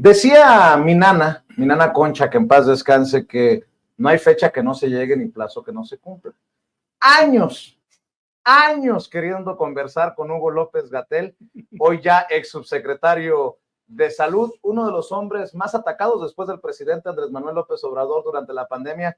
Decía mi nana Concha, que en paz descanse, que no hay fecha que no se llegue ni plazo que no se cumpla. Años queriendo conversar con Hugo López-Gatell, hoy ya ex subsecretario de Salud, uno de los hombres más atacados después del presidente Andrés Manuel López Obrador durante la pandemia.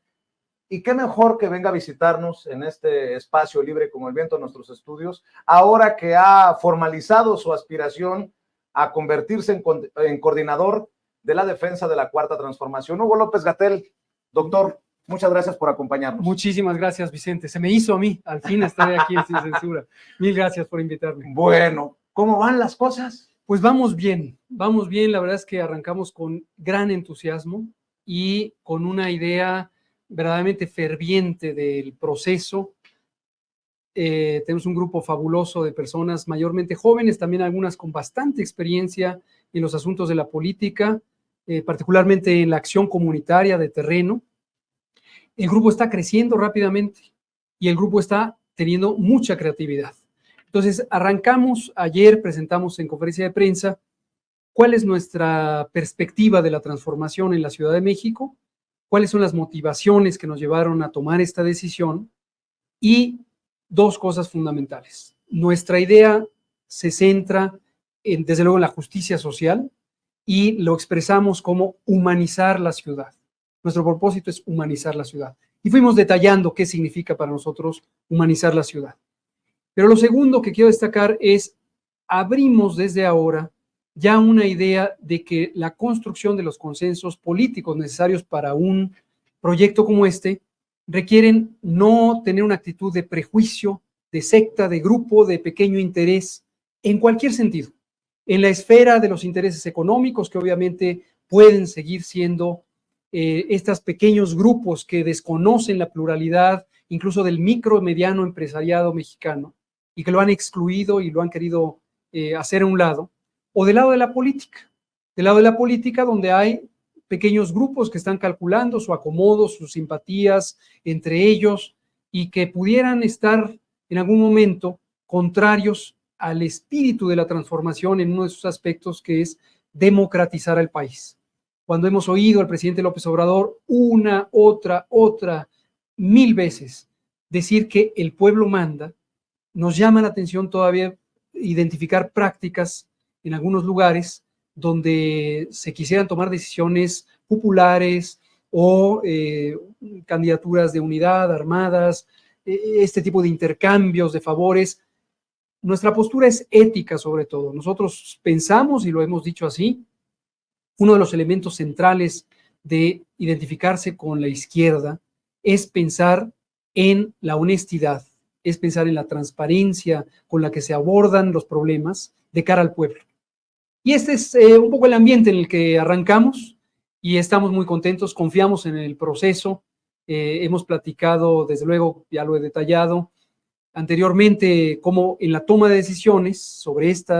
Y qué mejor que venga a visitarnos en este espacio libre como el viento de nuestros estudios, ahora que ha formalizado su aspiración a convertirse en coordinador de la defensa de la Cuarta Transformación. Hugo López-Gatell, doctor, muchas gracias por acompañarnos. Muchísimas gracias, Vicente. Se me hizo a mí, al fin estaré aquí Sin Censura. Mil gracias por invitarme. Bueno, ¿cómo van las cosas? Pues vamos bien. La verdad es que arrancamos con gran entusiasmo y con una idea verdaderamente ferviente del proceso. Tenemos un grupo fabuloso de personas mayormente jóvenes, también algunas con bastante experiencia en los asuntos de la política, particularmente en la acción comunitaria de terreno. El grupo está creciendo rápidamente y el grupo está teniendo mucha creatividad. Entonces, arrancamos ayer, presentamos en conferencia de prensa cuál es nuestra perspectiva de la transformación en la Ciudad de México, cuáles son las motivaciones que nos llevaron a tomar esta decisión y dos cosas fundamentales. Nuestra idea se centra, desde luego, en la justicia social y lo expresamos como humanizar la ciudad. Nuestro propósito es humanizar la ciudad. Y fuimos detallando qué significa para nosotros humanizar la ciudad. Pero lo segundo que quiero destacar es, abrimos desde ahora ya una idea de que la construcción de los consensos políticos necesarios para un proyecto como este requieren no tener una actitud de prejuicio, de secta, de grupo, de pequeño interés, en cualquier sentido. En la esfera de los intereses económicos, que obviamente pueden seguir siendo estos pequeños grupos que desconocen la pluralidad, incluso del micro y mediano empresariado mexicano, y que lo han excluido y lo han querido hacer a un lado, o del lado de la política donde hay pequeños grupos que están calculando su acomodo, sus simpatías entre ellos y que pudieran estar en algún momento contrarios al espíritu de la transformación en uno de sus aspectos, que es democratizar al país. Cuando hemos oído al presidente López Obrador una, otra, mil veces decir que el pueblo manda, nos llama la atención todavía identificar prácticas en algunos lugares donde se quisieran tomar decisiones populares o candidaturas de unidad, armadas, este tipo de intercambios de favores. Nuestra postura es ética sobre todo. Nosotros pensamos, y lo hemos dicho así, uno de los elementos centrales de identificarse con la izquierda es pensar en la honestidad, es pensar en la transparencia con la que se abordan los problemas de cara al pueblo. Y este es un poco el ambiente en el que arrancamos y estamos muy contentos, confiamos en el proceso. Hemos platicado, desde luego, ya lo he detallado anteriormente, cómo en la toma de decisiones sobre este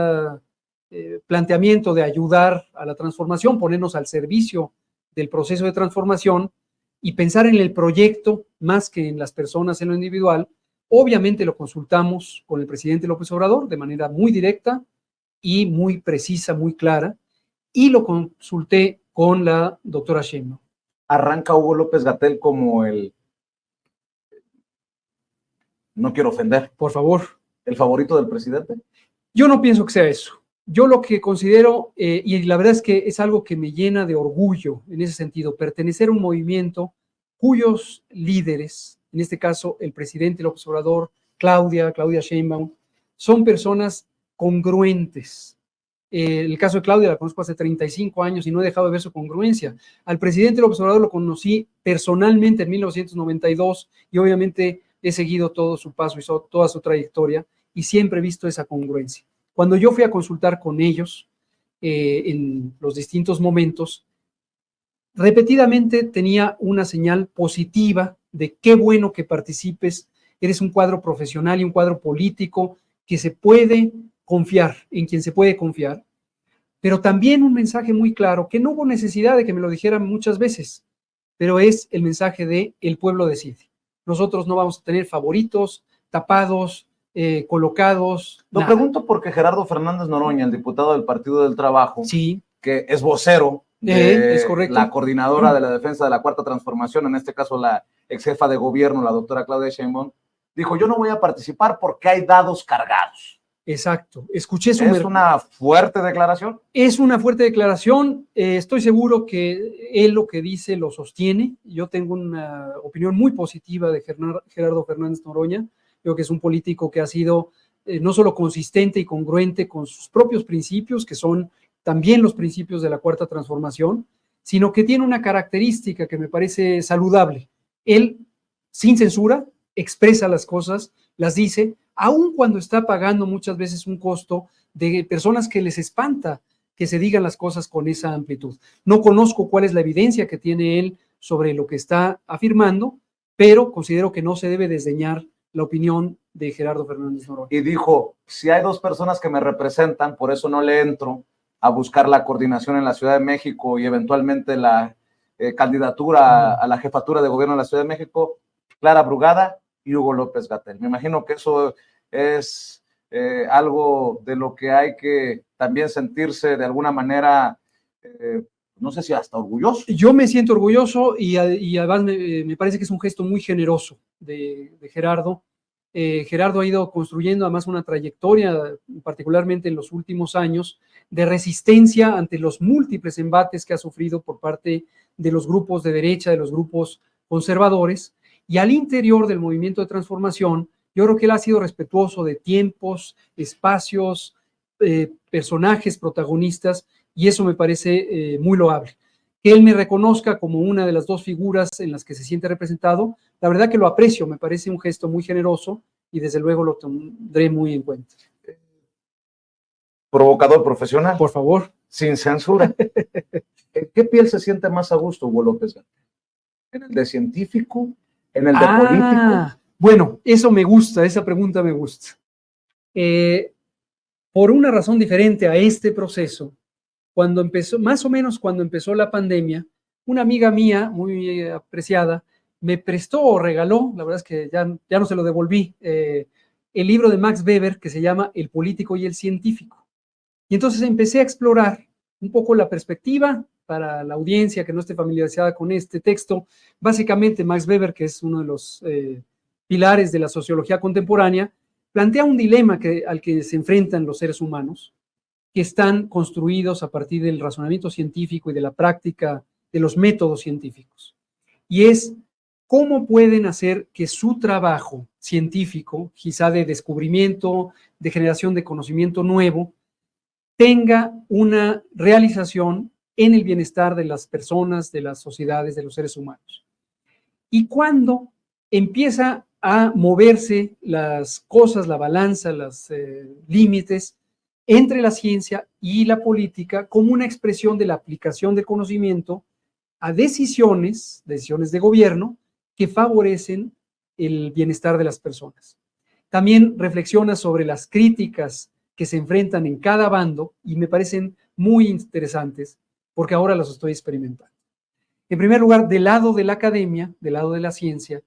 planteamiento de ayudar a la transformación, ponernos al servicio del proceso de transformación y pensar en el proyecto más que en las personas en lo individual. Obviamente lo consultamos con el presidente López Obrador de manera muy directa y muy precisa, muy clara, y lo consulté con la doctora Sheinbaum. Arranca Hugo López-Gatell como no quiero ofender, por favor, el favorito del presidente. Yo no pienso que sea eso. Yo lo que considero, y la verdad es que es algo que me llena de orgullo en ese sentido, pertenecer a un movimiento cuyos líderes, en este caso el presidente López Obrador, Claudia Sheinbaum, son personas congruentes. El caso de Claudia la conozco hace 35 años y no he dejado de ver su congruencia. Al presidente López Obrador lo conocí personalmente en 1992 y obviamente he seguido todo su paso y toda su trayectoria y siempre he visto esa congruencia. Cuando yo fui a consultar con ellos en los distintos momentos, repetidamente tenía una señal positiva de qué bueno que participes, eres un cuadro profesional y un cuadro político que se puede confiar, en quien se puede confiar, pero también un mensaje muy claro, que no hubo necesidad de que me lo dijeran muchas veces, pero es el mensaje de el pueblo decide. Nosotros no vamos a tener favoritos, tapados, colocados. Lo pregunto porque Gerardo Fernández Noroña, el diputado del Partido del Trabajo, sí, que es vocero de es correcto. la coordinadora de la defensa de la Cuarta Transformación, en este caso la ex jefa de gobierno, la doctora Claudia Sheinbaum, dijo, yo no voy a participar porque hay dados cargados. Exacto. Escuché su... ¿Es una fuerte declaración? Es una fuerte declaración. Estoy seguro que él lo que dice lo sostiene. Yo tengo una opinión muy positiva de Gerardo Fernández Noroña. Creo que es un político que ha sido no solo consistente y congruente con sus propios principios, que son también los principios de la Cuarta Transformación, sino que tiene una característica que me parece saludable. Él, sin censura, expresa las cosas, las dice, aun cuando está pagando muchas veces un costo de personas que les espanta que se digan las cosas con esa amplitud. No conozco cuál es la evidencia que tiene él sobre lo que está afirmando, pero considero que no se debe desdeñar la opinión de Gerardo Fernández Noroña. Y dijo, si hay dos personas que me representan, por eso no le entro a buscar la coordinación en la Ciudad de México y eventualmente la candidatura a la jefatura de gobierno de la Ciudad de México, Clara Brugada y Hugo López-Gatell. Me imagino que eso es algo de lo que hay que también sentirse de alguna manera, no sé si hasta orgulloso. Yo me siento orgulloso y además me parece que es un gesto muy generoso de Gerardo. Gerardo ha ido construyendo además una trayectoria, particularmente en los últimos años, de resistencia ante los múltiples embates que ha sufrido por parte de los grupos de derecha, de los grupos conservadores, y al interior del movimiento de transformación, yo creo que él ha sido respetuoso de tiempos, espacios, personajes, protagonistas, y eso me parece muy loable. Que él me reconozca como una de las dos figuras en las que se siente representado, la verdad que lo aprecio, me parece un gesto muy generoso y desde luego lo tendré muy en cuenta. Provocador profesional. Por favor. Sin censura. ¿En qué piel se siente más a gusto Hugo López-Gatell? ¿En el de científico? ¿En el de político? Bueno, eso me gusta, esa pregunta me gusta. Por una razón diferente a este proceso, cuando empezó, más o menos cuando empezó la pandemia, una amiga mía, muy apreciada, me prestó o regaló, la verdad es que ya no se lo devolví, el libro de Max Weber que se llama El político y el científico. Y entonces empecé a explorar un poco la perspectiva para la audiencia que no esté familiarizada con este texto. Básicamente, Max Weber, que es uno de los pilares de la sociología contemporánea, plantea un dilema al que se enfrentan los seres humanos, que están construidos a partir del razonamiento científico y de la práctica de los métodos científicos. Y es cómo pueden hacer que su trabajo científico, quizá de descubrimiento, de generación de conocimiento nuevo, tenga una realización en el bienestar de las personas, de las sociedades, de los seres humanos. Y cuando empieza a moverse las cosas, la balanza, los límites entre la ciencia y la política como una expresión de la aplicación del conocimiento a decisiones de gobierno que favorecen el bienestar de las personas. También reflexiona sobre las críticas que se enfrentan en cada bando y me parecen muy interesantes porque ahora las estoy experimentando. En primer lugar, del lado de la academia, del lado de la ciencia,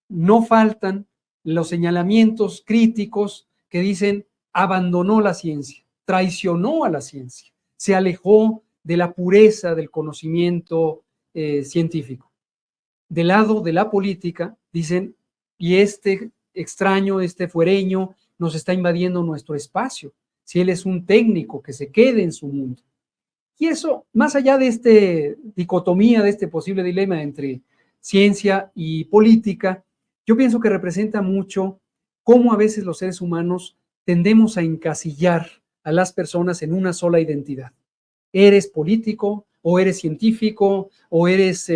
no faltan los señalamientos críticos que dicen abandonó la ciencia, traicionó a la ciencia, se alejó de la pureza del conocimiento científico. Del lado de la política dicen, y este extraño, este fuereño, nos está invadiendo nuestro espacio. Si él es un técnico, que se quede en su mundo. Y eso, más allá de esta dicotomía, de este posible dilema entre ciencia y política, yo pienso que representa mucho cómo a veces los seres humanos tendemos a encasillar a las personas en una sola identidad. Eres político, o eres científico, o eres,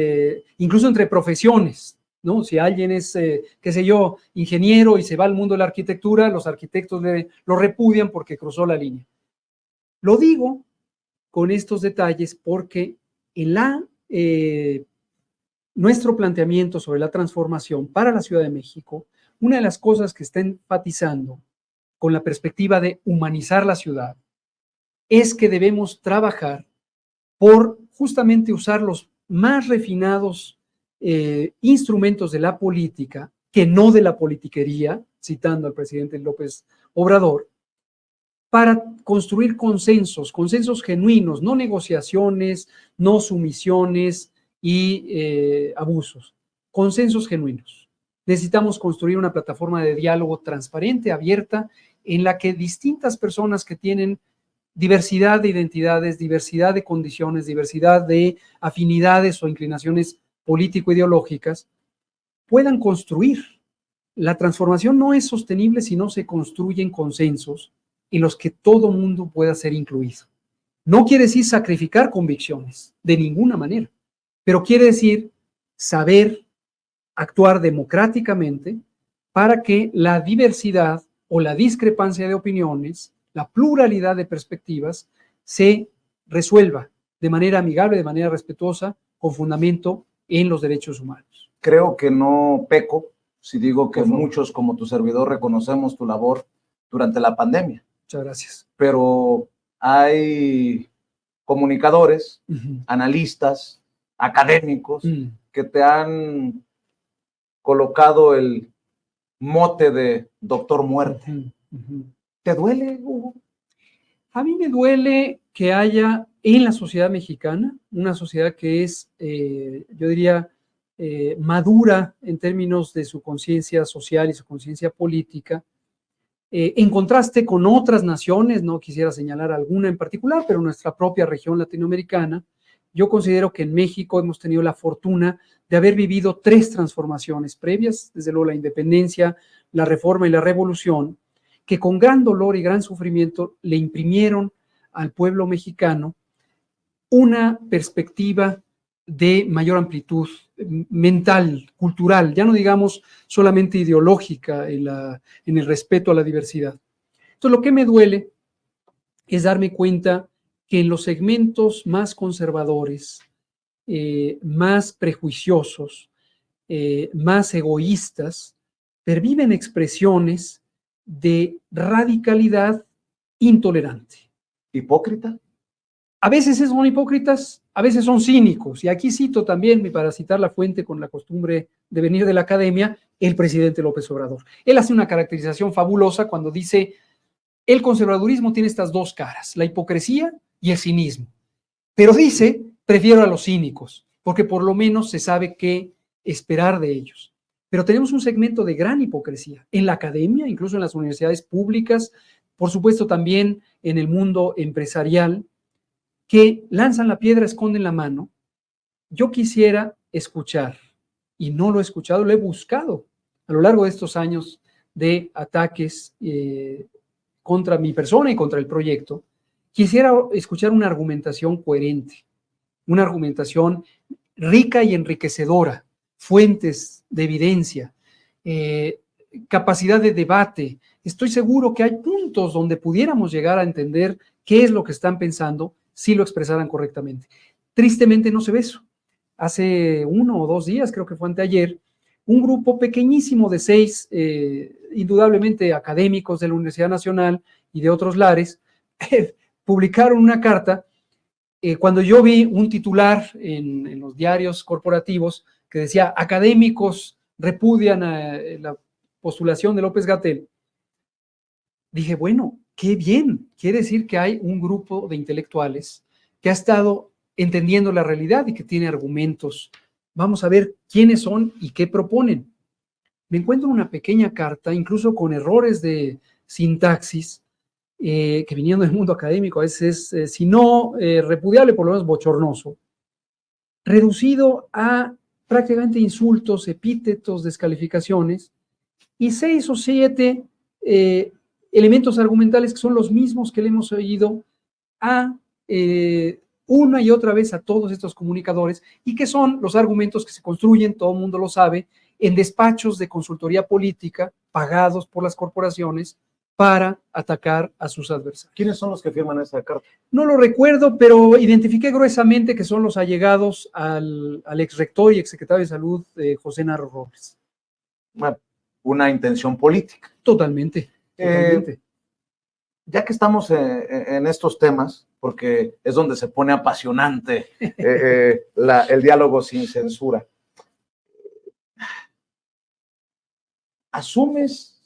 incluso entre profesiones, ¿no? Si alguien es, qué sé yo, ingeniero y se va al mundo de la arquitectura, los arquitectos lo repudian porque cruzó la línea. Lo digo con estos detalles porque en nuestro planteamiento sobre la transformación para la Ciudad de México, una de las cosas que está enfatizando con la perspectiva de humanizar la ciudad es que debemos trabajar por justamente usar los más refinados instrumentos de la política, que no de la politiquería, citando al presidente López Obrador, para construir consensos, consensos genuinos, no negociaciones, no sumisiones y abusos, consensos genuinos. Necesitamos construir una plataforma de diálogo transparente, abierta, en la que distintas personas que tienen diversidad de identidades, diversidad de condiciones, diversidad de afinidades o inclinaciones político-ideológicas, puedan construir. La transformación no es sostenible si no se construyen consensos en los que todo mundo pueda ser incluido. No quiere decir sacrificar convicciones, de ninguna manera, pero quiere decir saber actuar democráticamente para que la diversidad o la discrepancia de opiniones, la pluralidad de perspectivas, se resuelva de manera amigable, de manera respetuosa, con fundamento en los derechos humanos. Creo que no peco si digo que muchos, como tu servidor, reconocemos tu labor durante la pandemia. Muchas gracias. Pero hay comunicadores, analistas, académicos, que te han colocado el mote de doctor muerte. ¿Te duele, Hugo? A mí me duele que haya en la sociedad mexicana, una sociedad que es, yo diría, madura en términos de su conciencia social y su conciencia política, en contraste con otras naciones, no quisiera señalar alguna en particular, pero nuestra propia región latinoamericana. Yo considero que en México hemos tenido la fortuna de haber vivido 3 transformaciones previas, desde luego la independencia, la reforma y la revolución, que con gran dolor y gran sufrimiento le imprimieron al pueblo mexicano una perspectiva de mayor amplitud mental, cultural, ya no digamos solamente ideológica en el respeto a la diversidad. Entonces, lo que me duele es darme cuenta que en los segmentos más conservadores, más prejuiciosos, más egoístas, perviven expresiones de radicalidad intolerante. ¿Hipócrita? A veces son hipócritas, a veces son cínicos. Y aquí cito también, para citar la fuente con la costumbre de venir de la academia, el presidente López Obrador. Él hace una caracterización fabulosa cuando dice, el conservadurismo tiene estas 2 caras, la hipocresía y el cinismo. Pero dice, prefiero a los cínicos, porque por lo menos se sabe qué esperar de ellos. Pero tenemos un segmento de gran hipocresía en la academia, incluso en las universidades públicas, por supuesto también en el mundo empresarial, que lanzan la piedra, esconden la mano. Yo quisiera escuchar, y no lo he escuchado, lo he buscado a lo largo de estos años de ataques contra mi persona y contra el proyecto. Quisiera escuchar una argumentación coherente, una argumentación rica y enriquecedora, fuentes de evidencia, capacidad de debate. Estoy seguro que hay puntos donde pudiéramos llegar a entender qué es lo que están pensando si lo expresaran correctamente. Tristemente no se ve eso. Hace 1 o 2 días, creo que fue anteayer, un grupo pequeñísimo de 6, indudablemente académicos de la Universidad Nacional y de otros lares, publicaron una carta. Cuando yo vi un titular en los diarios corporativos que decía, académicos repudian la postulación de López-Gatell, dije, bueno, qué bien, quiere decir que hay un grupo de intelectuales que ha estado entendiendo la realidad y que tiene argumentos. Vamos a ver quiénes son y qué proponen. Me encuentro una pequeña carta, incluso con errores de sintaxis, que viniendo del mundo académico a veces es, si no repudiable, por lo menos bochornoso, reducido a prácticamente insultos, epítetos, descalificaciones, y 6 o 7 elementos argumentales que son los mismos que le hemos oído a una y otra vez a todos estos comunicadores, y que son los argumentos que se construyen, todo el mundo lo sabe, en despachos de consultoría política pagados por las corporaciones para atacar a sus adversarios. ¿Quiénes son los que firman esa carta? No lo recuerdo, pero identifiqué gruesamente que son los allegados al ex rector y ex secretario de Salud, José Narro Robles. Bueno, una intención política. Totalmente, totalmente. Ya que estamos en estos temas, porque es donde se pone apasionante el diálogo sin censura, ¿asumes,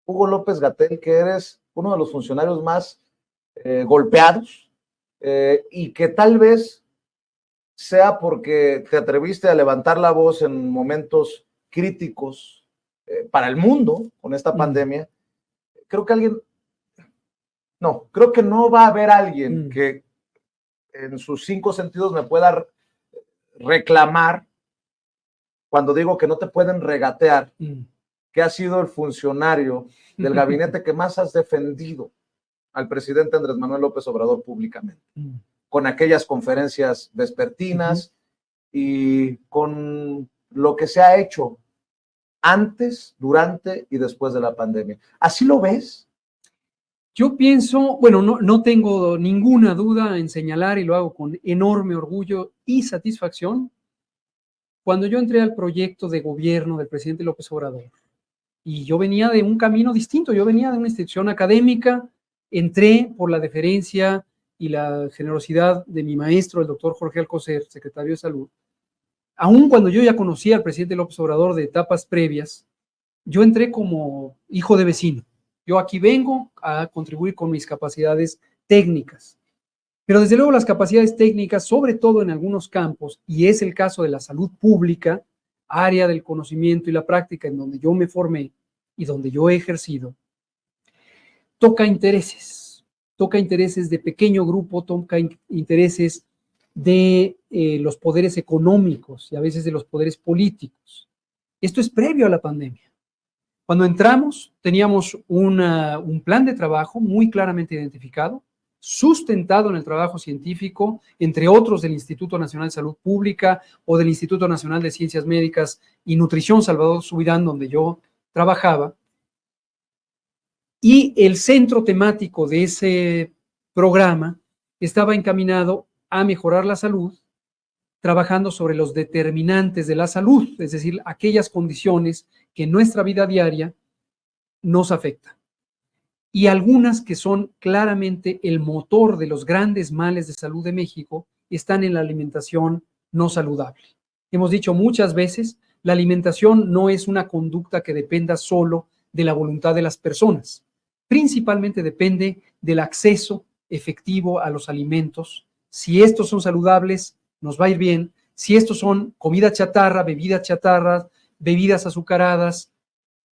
Hugo López-Gatell, que eres uno de los funcionarios más golpeados, y que tal vez sea porque te atreviste a levantar la voz en momentos críticos para el mundo con esta pandemia. Creo que creo que no va a haber alguien que en sus 5 sentidos me pueda reclamar cuando digo que no te pueden regatear, que ha sido el funcionario del gabinete que más has defendido al presidente Andrés Manuel López Obrador públicamente, con aquellas conferencias vespertinas y con lo que se ha hecho antes, durante y después de la pandemia. ¿Así lo ves? Yo pienso, bueno, no tengo ninguna duda en señalar, y lo hago con enorme orgullo y satisfacción, cuando yo entré al proyecto de gobierno del presidente López Obrador, y yo venía de un camino distinto, yo venía de una institución académica, entré por la deferencia y la generosidad de mi maestro, el doctor Jorge Alcocer, secretario de Salud. Aun cuando yo ya conocía al presidente López Obrador de etapas previas, yo entré como hijo de vecino. Yo aquí vengo a contribuir con mis capacidades técnicas. Pero desde luego las capacidades técnicas, sobre todo en algunos campos, y es el caso de la salud pública, área del conocimiento y la práctica en donde yo me formé y donde yo he ejercido, toca intereses de pequeño grupo, toca intereses de los poderes económicos y a veces de los poderes políticos. Esto es previo a la pandemia. Cuando entramos, teníamos un plan de trabajo muy claramente identificado, sustentado en el trabajo científico, entre otros del Instituto Nacional de Salud Pública o del Instituto Nacional de Ciencias Médicas y Nutrición Salvador Subirán, donde yo trabajaba. Y el centro temático de ese programa estaba encaminado a mejorar la salud, trabajando sobre los determinantes de la salud, es decir, aquellas condiciones que en nuestra vida diaria nos afectan. Y algunas que son claramente el motor de los grandes males de salud de México están en la alimentación no saludable. Hemos dicho muchas veces, la alimentación no es una conducta que dependa solo de la voluntad de las personas. Principalmente depende del acceso efectivo a los alimentos. Si estos son saludables, nos va a ir bien. Si estos son comida chatarra, bebidas azucaradas,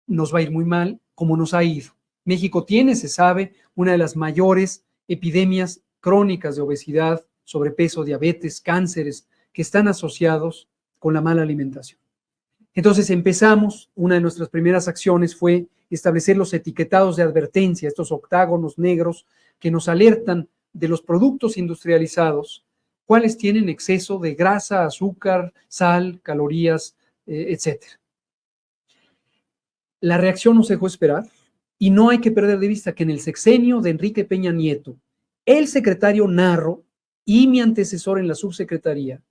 nos va a ir muy mal, como nos ha ido. México tiene, se sabe, una de las mayores epidemias crónicas de obesidad, sobrepeso, diabetes, cánceres, que están asociados con la mala alimentación. Entonces empezamos, una de nuestras primeras acciones fue establecer los etiquetados de advertencia, estos octágonos negros que nos alertan de los productos industrializados, cuáles tienen exceso de grasa, azúcar, sal, calorías, etc. La reacción nos dejó esperar y no hay que perder de vista que en el sexenio de Enrique Peña Nieto, el secretario Narro y mi antecesor en la subsecretaría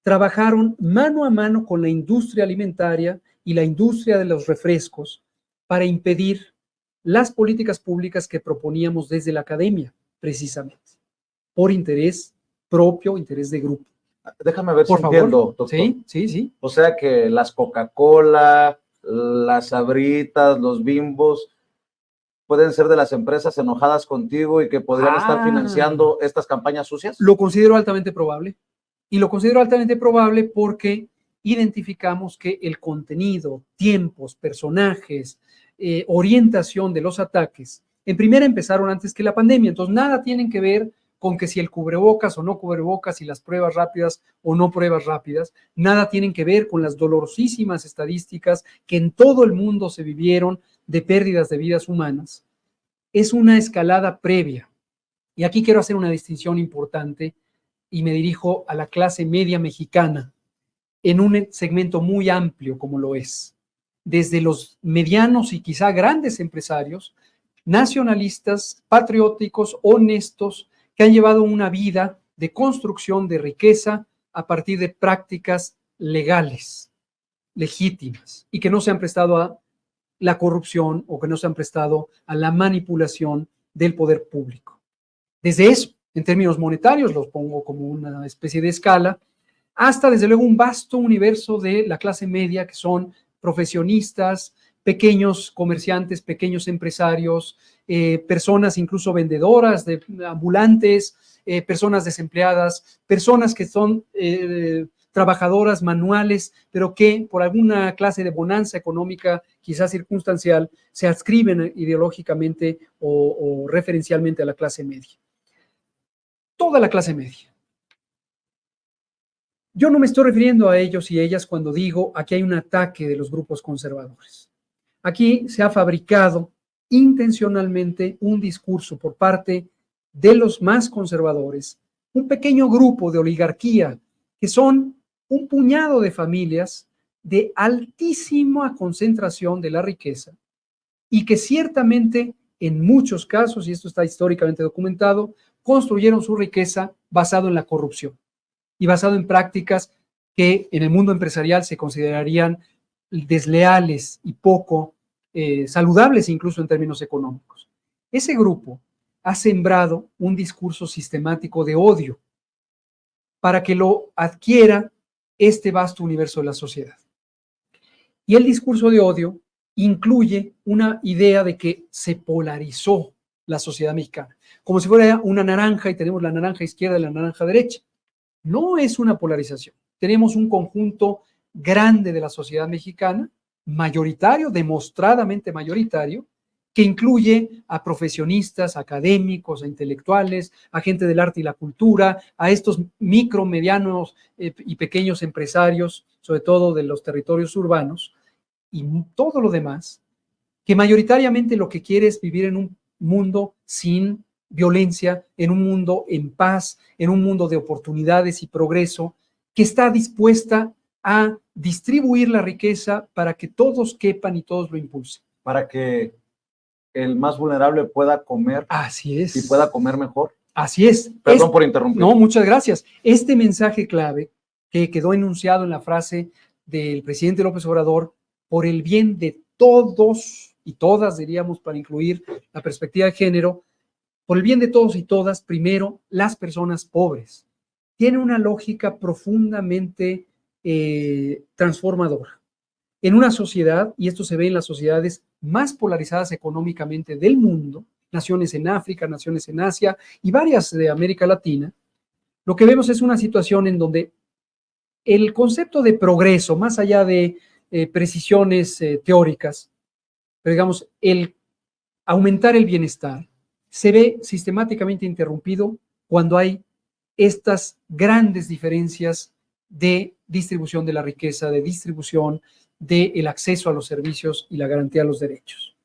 trabajaron mano a mano con la industria alimentaria y la industria de los refrescos para impedir las políticas públicas que proponíamos desde la academia, precisamente, por interés propio, interés de grupo. Déjame ver Por si favor. entiendo, doctor. Sí. O sea que las Coca-Cola, las Sabritas, los Bimbos, pueden ser de las empresas enojadas contigo y que podrían estar financiando estas campañas sucias. Lo considero altamente probable. Y lo considero altamente probable porque identificamos que el contenido, tiempos, personajes, orientación de los ataques, en primera empezaron antes que la pandemia. Entonces, nada tienen que ver con que si el cubrebocas o no cubrebocas, si las pruebas rápidas o no pruebas rápidas, nada tienen que ver con las dolorosísimas estadísticas que en todo el mundo se vivieron de pérdidas de vidas humanas. Es una escalada previa. Y aquí quiero hacer una distinción importante y me dirijo a la clase media mexicana en un segmento muy amplio como lo es. Desde los medianos y quizá grandes empresarios, nacionalistas, patrióticos, honestos, que han llevado una vida de construcción de riqueza a partir de prácticas legales, legítimas, y que no se han prestado a la corrupción o que no se han prestado a la manipulación del poder público. Desde eso, en términos monetarios, los pongo como una especie de escala, hasta desde luego un vasto universo de la clase media, que son profesionistas, pequeños comerciantes, pequeños empresarios, personas incluso vendedoras, ambulantes, personas desempleadas, personas que son trabajadoras manuales, pero que por alguna clase de bonanza económica, quizás circunstancial, se adscriben ideológicamente o referencialmente a la clase media. Toda la clase media. Yo no me estoy refiriendo a ellos y ellas cuando digo aquí hay un ataque de los grupos conservadores. Aquí se ha fabricado intencionalmente un discurso por parte de los más conservadores, un pequeño grupo de oligarquía que son un puñado de familias de altísima concentración de la riqueza y que ciertamente en muchos casos, y esto está históricamente documentado, construyeron su riqueza basado en la corrupción y basado en prácticas que en el mundo empresarial se considerarían desleales y poco saludables incluso en términos económicos. Ese grupo ha sembrado un discurso sistemático de odio para que lo adquiera este vasto universo de la sociedad. Y el discurso de odio incluye una idea de que se polarizó la sociedad mexicana, como si fuera una naranja y tenemos la naranja izquierda y la naranja derecha. No es una polarización. Tenemos un conjunto grande de la sociedad mexicana, mayoritario, demostradamente mayoritario, que incluye a profesionistas, académicos, a intelectuales, a gente del arte y la cultura, a estos micro, medianos y pequeños empresarios, sobre todo de los territorios urbanos, y todo lo demás, que mayoritariamente lo que quiere es vivir en un mundo sin violencia, en un mundo en paz, en un mundo de oportunidades y progreso, que está dispuesta a distribuir la riqueza para que todos quepan y todos lo impulsen. Para que el más vulnerable pueda comer. Así es. Y pueda comer mejor. Así es. Perdón por interrumpir. No, muchas gracias. Este mensaje clave que quedó enunciado en la frase del presidente López Obrador, por el bien de todos y todas, diríamos, para incluir la perspectiva de género, por el bien de todos y todas, primero, las personas pobres. Tiene una lógica profundamente transformadora. En una sociedad, y esto se ve en las sociedades más polarizadas económicamente del mundo, naciones en África, naciones en Asia y varias de América Latina, lo que vemos es una situación en donde el concepto de progreso, más allá de precisiones teóricas, pero digamos, el aumentar el bienestar, se ve sistemáticamente interrumpido cuando hay estas grandes diferencias de distribución de la riqueza, de distribución del acceso a los servicios y la garantía de los derechos.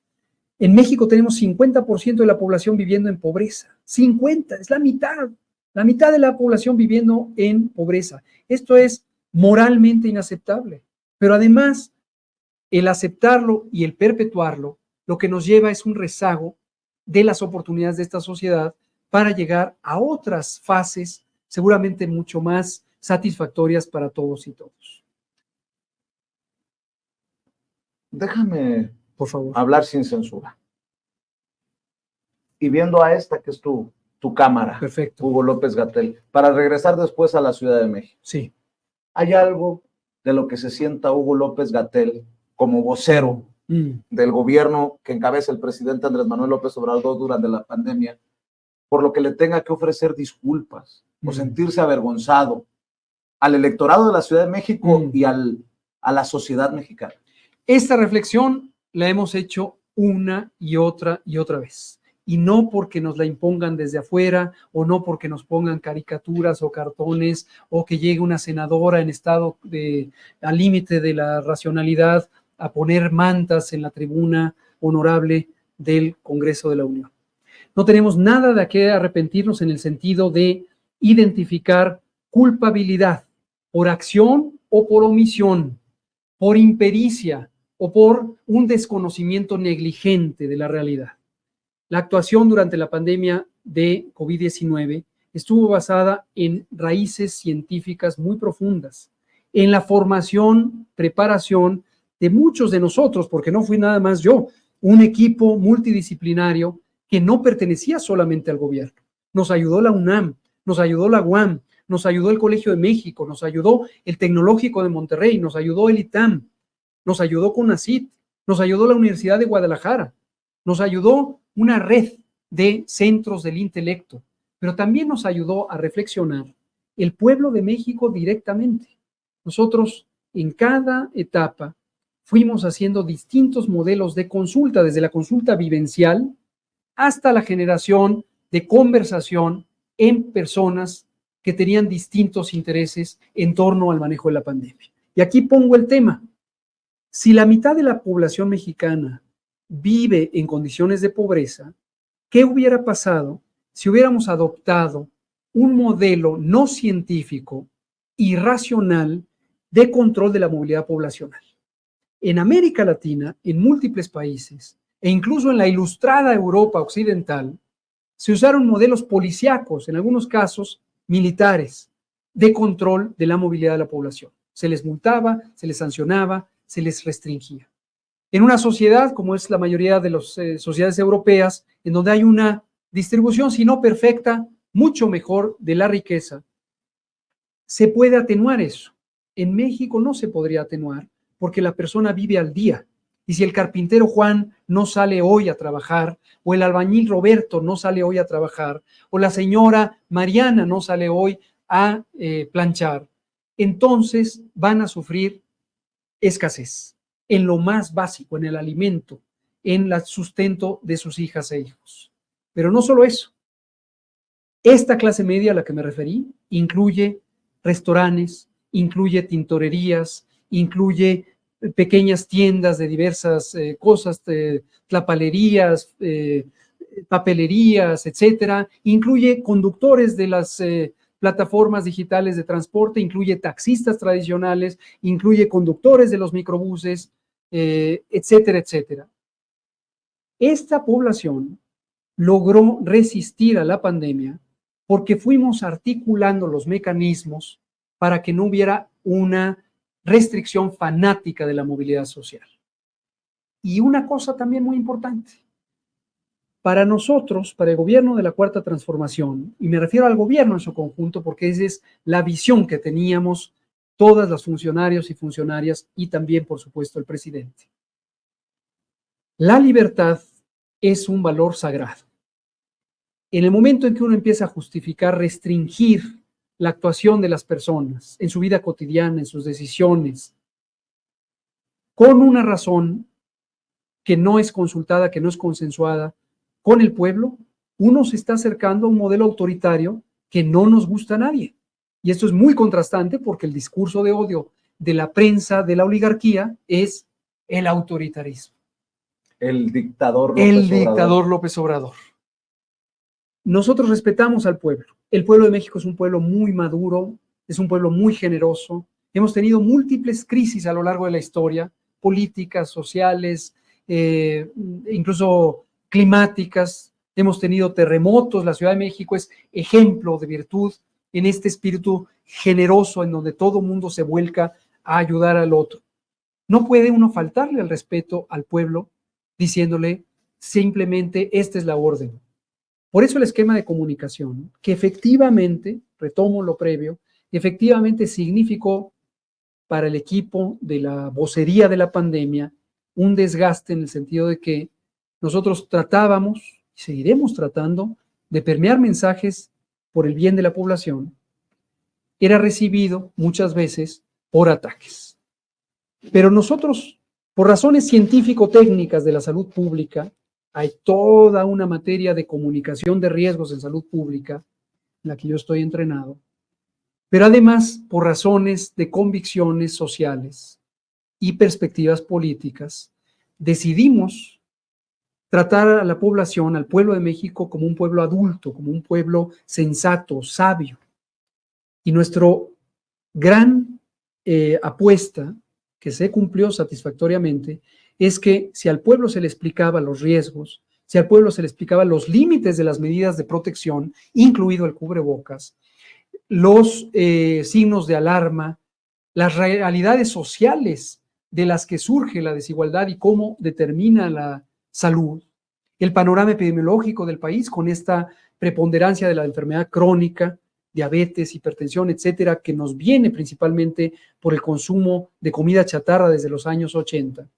En México tenemos 50% de la población viviendo en pobreza. 50, es la mitad de la población viviendo en pobreza. Esto es moralmente inaceptable, pero además el aceptarlo y el perpetuarlo, lo que nos lleva es un rezago de las oportunidades de esta sociedad para llegar a otras fases seguramente mucho más satisfactorias para todos y todos. Déjame, por favor, hablar sin censura. Y viendo a esta que es tu cámara, perfecto, Hugo López-Gatell, para regresar después a la Ciudad de México. Sí. ¿Hay algo de lo que se sienta Hugo López-Gatell como vocero del gobierno que encabeza el presidente Andrés Manuel López Obrador durante la pandemia, por lo que le tenga que ofrecer disculpas o sentirse avergonzado al electorado de la Ciudad de México y a la sociedad mexicana? Esta reflexión la hemos hecho una y otra vez. Y no porque nos la impongan desde afuera, o no porque nos pongan caricaturas o cartones, o que llegue una senadora en estado al límite de la racionalidad a poner mantas en la tribuna honorable del Congreso de la Unión. No tenemos nada de qué arrepentirnos en el sentido de identificar culpabilidad por acción o por omisión, por impericia o por un desconocimiento negligente de la realidad. La actuación durante la pandemia de COVID-19 estuvo basada en raíces científicas muy profundas, en la formación, preparación de muchos de nosotros, porque no fui nada más yo, un equipo multidisciplinario que no pertenecía solamente al gobierno. Nos ayudó la UNAM, nos ayudó la UAM, nos ayudó el Colegio de México, nos ayudó el Tecnológico de Monterrey, nos ayudó el ITAM, nos ayudó CONACYT, nos ayudó la Universidad de Guadalajara, nos ayudó una red de centros del intelecto, pero también nos ayudó a reflexionar el pueblo de México directamente. Nosotros en cada etapa fuimos haciendo distintos modelos de consulta, desde la consulta vivencial hasta la generación de conversación en personas que tenían distintos intereses en torno al manejo de la pandemia. Y aquí pongo el tema. Si la mitad de la población mexicana vive en condiciones de pobreza, ¿qué hubiera pasado si hubiéramos adoptado un modelo no científico y racional de control de la movilidad poblacional? En América Latina, en múltiples países, e incluso en la ilustrada Europa occidental, se usaron modelos policíacos, en algunos casos militares, de control de la movilidad de la población. Se les multaba, se les sancionaba, se les restringía. En una sociedad, como es la mayoría de las sociedades europeas, en donde hay una distribución, si no perfecta, mucho mejor de la riqueza, se puede atenuar eso. En México no se podría atenuar porque la persona vive al día. Y si el carpintero Juan no sale hoy a trabajar, o el albañil Roberto no sale hoy a trabajar, o la señora Mariana no sale hoy a planchar, entonces van a sufrir escasez en lo más básico, en el alimento, en el sustento de sus hijas e hijos. Pero no solo eso. Esta clase media a la que me referí incluye restaurantes, incluye tintorerías, incluye pequeñas tiendas de diversas cosas, tlapalerías, papelerías, etcétera. Incluye conductores de las plataformas digitales de transporte, incluye taxistas tradicionales, incluye conductores de los microbuses, etcétera, etcétera. Esta población logró resistir a la pandemia porque fuimos articulando los mecanismos para que no hubiera una restricción fanática de la movilidad social. Y una cosa también muy importante, para nosotros, para el gobierno de la Cuarta Transformación, y me refiero al gobierno en su conjunto porque esa es la visión que teníamos todas las funcionarios y funcionarias y también, por supuesto, el presidente. La libertad es un valor sagrado. En el momento en que uno empieza a justificar, restringir la actuación de las personas en su vida cotidiana, en sus decisiones, con una razón que no es consultada, que no es consensuada con el pueblo, uno se está acercando a un modelo autoritario que no nos gusta a nadie. Y esto es muy contrastante porque el discurso de odio de la prensa, de la oligarquía, es el autoritarismo. El dictador López El Obrador. dictador López Obrador. Nosotros respetamos al pueblo. El pueblo de México es un pueblo muy maduro, es un pueblo muy generoso. Hemos tenido múltiples crisis a lo largo de la historia, políticas, sociales, incluso climáticas. Hemos tenido terremotos. La Ciudad de México es ejemplo de virtud en este espíritu generoso en donde todo mundo se vuelca a ayudar al otro. No puede uno faltarle al respeto al pueblo diciéndole simplemente esta es la orden. Por eso el esquema de comunicación, que efectivamente, retomo lo previo, efectivamente significó para el equipo de la vocería de la pandemia un desgaste en el sentido de que nosotros tratábamos, y seguiremos tratando, de permear mensajes por el bien de la población, era recibido muchas veces por ataques. Pero nosotros, por razones científico-técnicas de la salud pública, hay toda una materia de comunicación de riesgos en salud pública, en la que yo estoy entrenado, pero además por razones de convicciones sociales y perspectivas políticas, decidimos tratar a la población, al pueblo de México, como un pueblo adulto, como un pueblo sensato, sabio. Y nuestro gran apuesta, que se cumplió satisfactoriamente, es que si al pueblo se le explicaba los riesgos, si al pueblo se le explicaba los límites de las medidas de protección, incluido el cubrebocas, los signos de alarma, las realidades sociales de las que surge la desigualdad y cómo determina la salud, el panorama epidemiológico del país con esta preponderancia de la enfermedad crónica, diabetes, hipertensión, etcétera, que nos viene principalmente por el consumo de comida chatarra desde los años 80.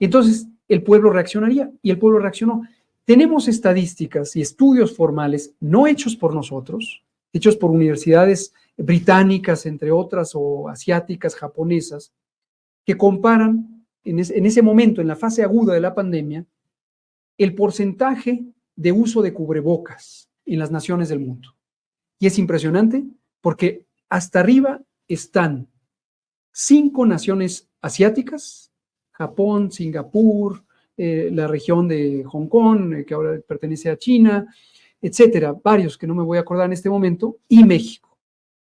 Entonces, el pueblo reaccionaría y el pueblo reaccionó. tenemos estadísticas y estudios formales no hechos por nosotros, hechos por universidades británicas, entre otras, o asiáticas, japonesas, que comparan en ese momento, en la fase aguda de la pandemia, el porcentaje de uso de cubrebocas en las naciones del mundo. Y es impresionante porque hasta arriba están 5 naciones asiáticas: Japón, Singapur, la región de Hong Kong, que ahora pertenece a China, etcétera, varios que no me voy a acordar en este momento, y México,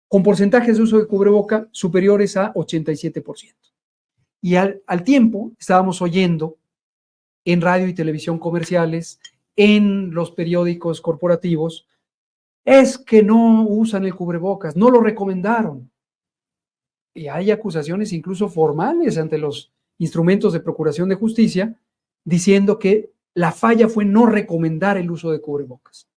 con porcentajes de uso de cubreboca superiores a 87%. Y al tiempo estábamos oyendo en radio y televisión comerciales, en los periódicos corporativos, es que no usan el cubrebocas, no lo recomendaron. Y hay acusaciones incluso formales ante los instrumentos de procuración de justicia diciendo que la falla fue no recomendar el uso de cubrebocas,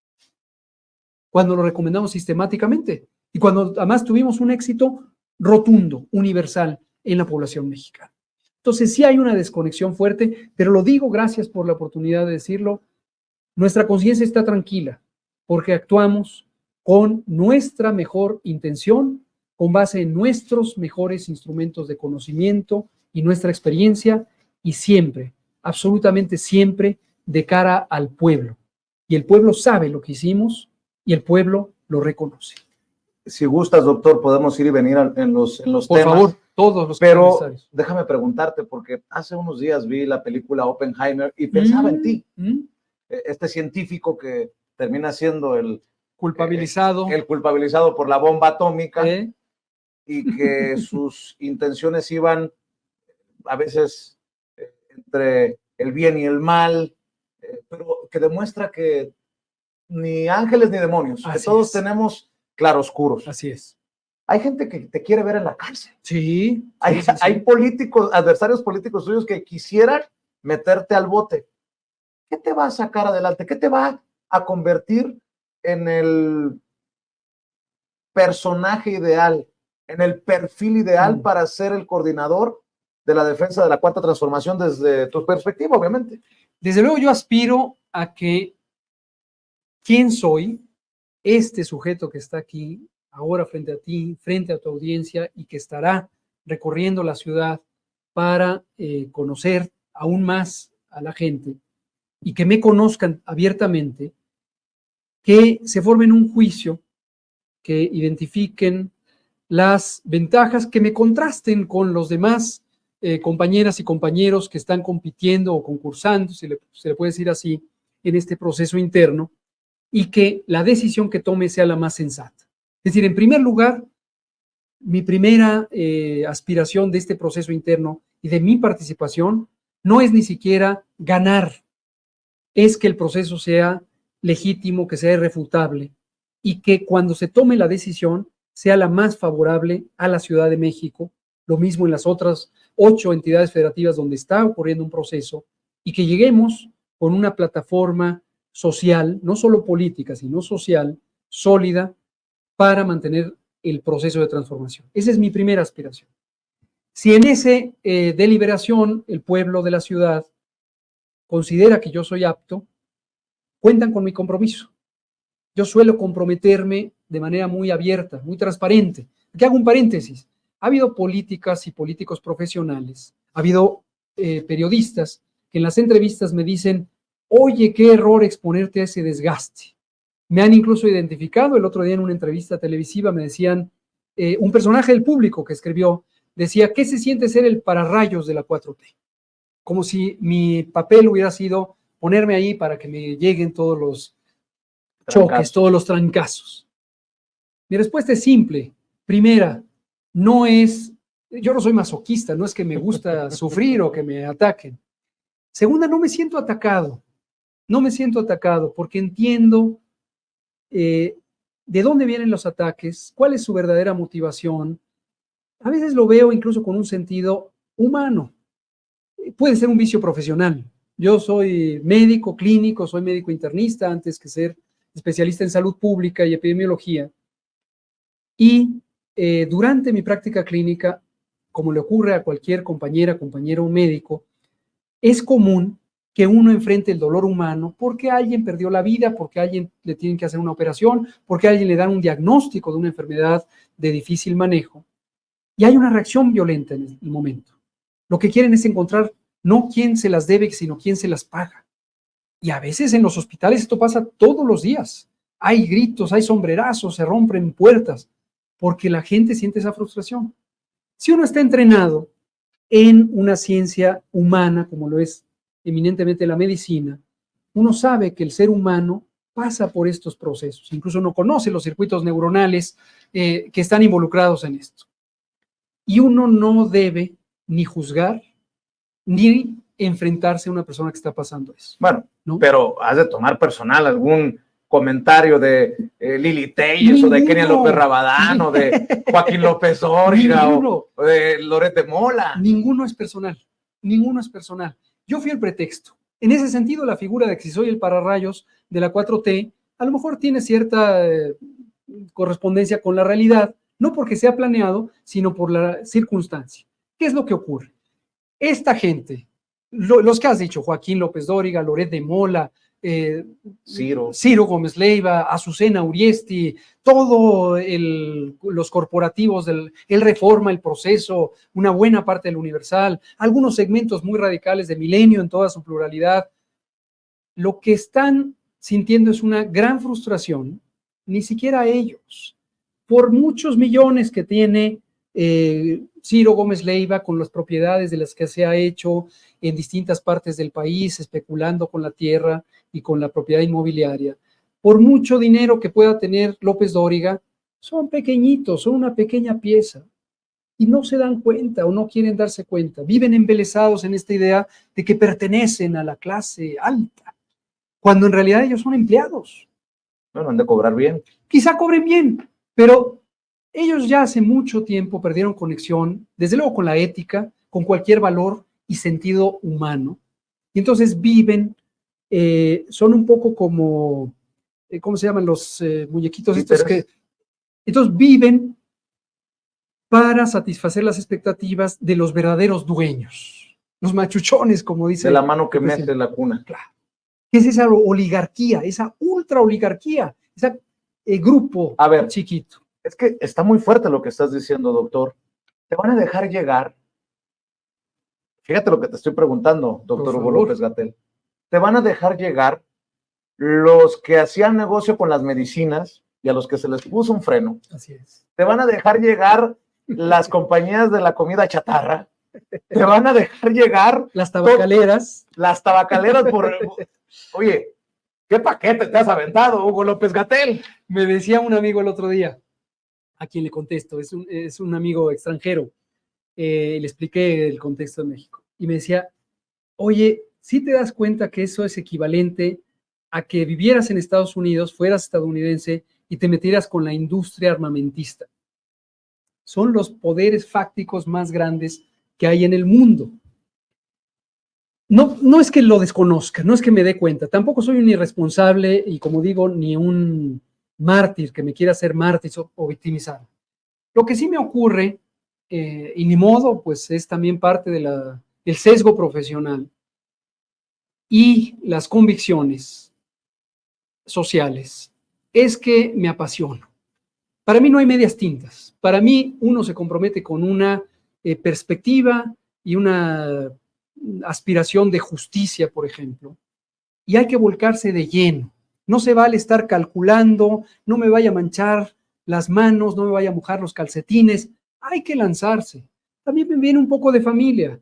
cuando lo recomendamos sistemáticamente y cuando además tuvimos un éxito rotundo, universal en la población mexicana. Entonces sí hay una desconexión fuerte, pero lo digo, gracias por la oportunidad de decirlo, nuestra conciencia está tranquila porque actuamos con nuestra mejor intención, con base en nuestros mejores instrumentos de conocimiento y nuestra experiencia, y siempre, absolutamente siempre, de cara al pueblo. Y el pueblo sabe lo que hicimos y el pueblo lo reconoce. Si gustas, doctor, podemos ir y venir en los Por temas. favor, todos los Pero déjame preguntarte, porque hace unos días vi la película Oppenheimer y pensaba en ti. Este científico que termina siendo el culpabilizado por la bomba atómica, y que sus intenciones iban a veces entre el bien y el mal, pero que demuestra que ni ángeles ni demonios, que todos tenemos claroscuros. Así es. Hay gente que te quiere ver en la cárcel. Sí. Hay políticos, adversarios políticos suyos que quisieran meterte al bote. ¿Qué te va a sacar adelante? ¿Qué te va a convertir en el personaje ideal, en el perfil ideal para ser el coordinador de la defensa de la Cuarta Transformación desde tu perspectiva, obviamente? Desde luego yo aspiro a que quién soy, este sujeto que está aquí ahora frente a ti, frente a tu audiencia, y que estará recorriendo la ciudad para conocer aún más a la gente y que me conozcan abiertamente, que se formen un juicio, que identifiquen las ventajas, que me contrasten con los demás compañeras y compañeros que están compitiendo o concursando, se le puede decir así, en este proceso interno, y que la decisión que tome sea la más sensata. Es decir, en primer lugar, mi primera aspiración de este proceso interno y de mi participación no es ni siquiera ganar, es que el proceso sea legítimo, que sea irrefutable y que cuando se tome la decisión sea la más favorable a la Ciudad de México, lo mismo en las otras 8 entidades federativas donde está ocurriendo un proceso, y que lleguemos con una plataforma social, no solo política, sino social, sólida, para mantener el proceso de transformación. Esa es mi primera aspiración. Si en esa deliberación el pueblo de la ciudad considera que yo soy apto, cuentan con mi compromiso. Yo suelo comprometerme de manera muy abierta, muy transparente. Aquí hago un paréntesis. Ha habido políticas y políticos profesionales, ha habido periodistas que en las entrevistas me dicen, oye, qué error exponerte a ese desgaste. Me han incluso identificado, el otro día en una entrevista televisiva me decían, un personaje del público que escribió, decía, ¿qué se siente ser el pararrayos de la 4T? Como si mi papel hubiera sido ponerme ahí para que me lleguen todos los choques, todos los trancazos. Mi respuesta es simple. Primera, yo no soy masoquista, no es que me gusta sufrir o que me ataquen. Segunda, no me siento atacado. No me siento atacado porque entiendo de dónde vienen los ataques, cuál es su verdadera motivación. A veces lo veo incluso con un sentido humano. Puede ser un vicio profesional. Yo soy médico clínico, soy médico internista antes que ser especialista en salud pública y epidemiología. Y durante mi práctica clínica, como le ocurre a cualquier compañera, compañero médico, es común que uno enfrente el dolor humano porque alguien perdió la vida, porque a alguien le tienen que hacer una operación, porque a alguien le dan un diagnóstico de una enfermedad de difícil manejo. Y hay una reacción violenta en el momento. Lo que quieren es encontrar no quién se las debe, sino quién se las paga. Y a veces en los hospitales esto pasa todos los días. Hay gritos, hay sombrerazos, se rompen puertas, porque la gente siente esa frustración. Si uno está entrenado en una ciencia humana, como lo es eminentemente la medicina, uno sabe que el ser humano pasa por estos procesos. Incluso uno conoce los circuitos neuronales que están involucrados en esto. Y uno no debe ni juzgar ni enfrentarse a una persona que está pasando eso. Bueno, ¿no? Pero has de tomar personal algún comentario de Lili Telles o de Kenia López Rabadán o de Joaquín López Dóriga o de Loret de Mola. Ninguno es personal, ninguno es personal. Yo fui el pretexto. En ese sentido, la figura de que si soy el pararrayos de la 4T, a lo mejor tiene cierta correspondencia con la realidad, no porque sea planeado, sino por la circunstancia. ¿Qué es lo que ocurre? Esta gente, los que has dicho, Joaquín López Dóriga, Loret de Mola, Ciro Gómez Leiva, Azucena Uriesti, todos los corporativos, el Reforma, el Proceso, una buena parte del Universal, algunos segmentos muy radicales de Milenio en toda su pluralidad, lo que están sintiendo es una gran frustración, ni siquiera ellos, por muchos millones que tiene Ciro Gómez Leiva con las propiedades de las que se ha hecho en distintas partes del país, especulando con la tierra y con la propiedad inmobiliaria. Por mucho dinero que pueda tener López Dóriga, son pequeñitos, son una pequeña pieza y no se dan cuenta o no quieren darse cuenta. Viven embelesados en esta idea de que pertenecen a la clase alta, cuando en realidad ellos son empleados. Bueno, han de cobrar bien. Quizá cobren bien, pero ellos ya hace mucho tiempo perdieron conexión, desde luego con la ética, con cualquier valor y sentido humano. Y entonces viven, son un poco como, ¿cómo se llaman los muñequitos estos que? Entonces viven para satisfacer las expectativas de los verdaderos dueños, los machuchones, como dice. De la mano que mece la cuna. Claro. ¿Qué es esa oligarquía, esa ultra oligarquía, ese grupo chiquito? Es que está muy fuerte lo que estás diciendo, doctor. Te van a dejar llegar. Fíjate lo que te estoy preguntando, doctor Hugo López-Gatell. Te van a dejar llegar los que hacían negocio con las medicinas y a los que se les puso un freno. Así es. Te van a dejar llegar las compañías de la comida chatarra. Te van a dejar llegar las tabacaleras. Las tabacaleras por... Oye, ¿qué paquete te has aventado, Hugo López-Gatell? Me decía un amigo el otro día, a quien le contesto, es un amigo extranjero, le expliqué el contexto de México, y me decía, oye, ¿sí te das cuenta que eso es equivalente a que vivieras en Estados Unidos, fueras estadounidense y te metieras con la industria armamentista? Son los poderes fácticos más grandes que hay en el mundo. No es que lo desconozca, no es que me dé cuenta, tampoco soy un irresponsable y, como digo, ni un mártir que me quiera hacer mártir o victimizar. Lo que sí me ocurre, y ni modo, pues es también parte del sesgo profesional y las convicciones sociales, es que me apasiono. Para mí no hay medias tintas. Para mí uno se compromete con una perspectiva y una aspiración de justicia, por ejemplo, y hay que volcarse de lleno. No se vale estar calculando, no me vaya a manchar las manos, no me vaya a mojar los calcetines. Hay que lanzarse. También me viene un poco de familia.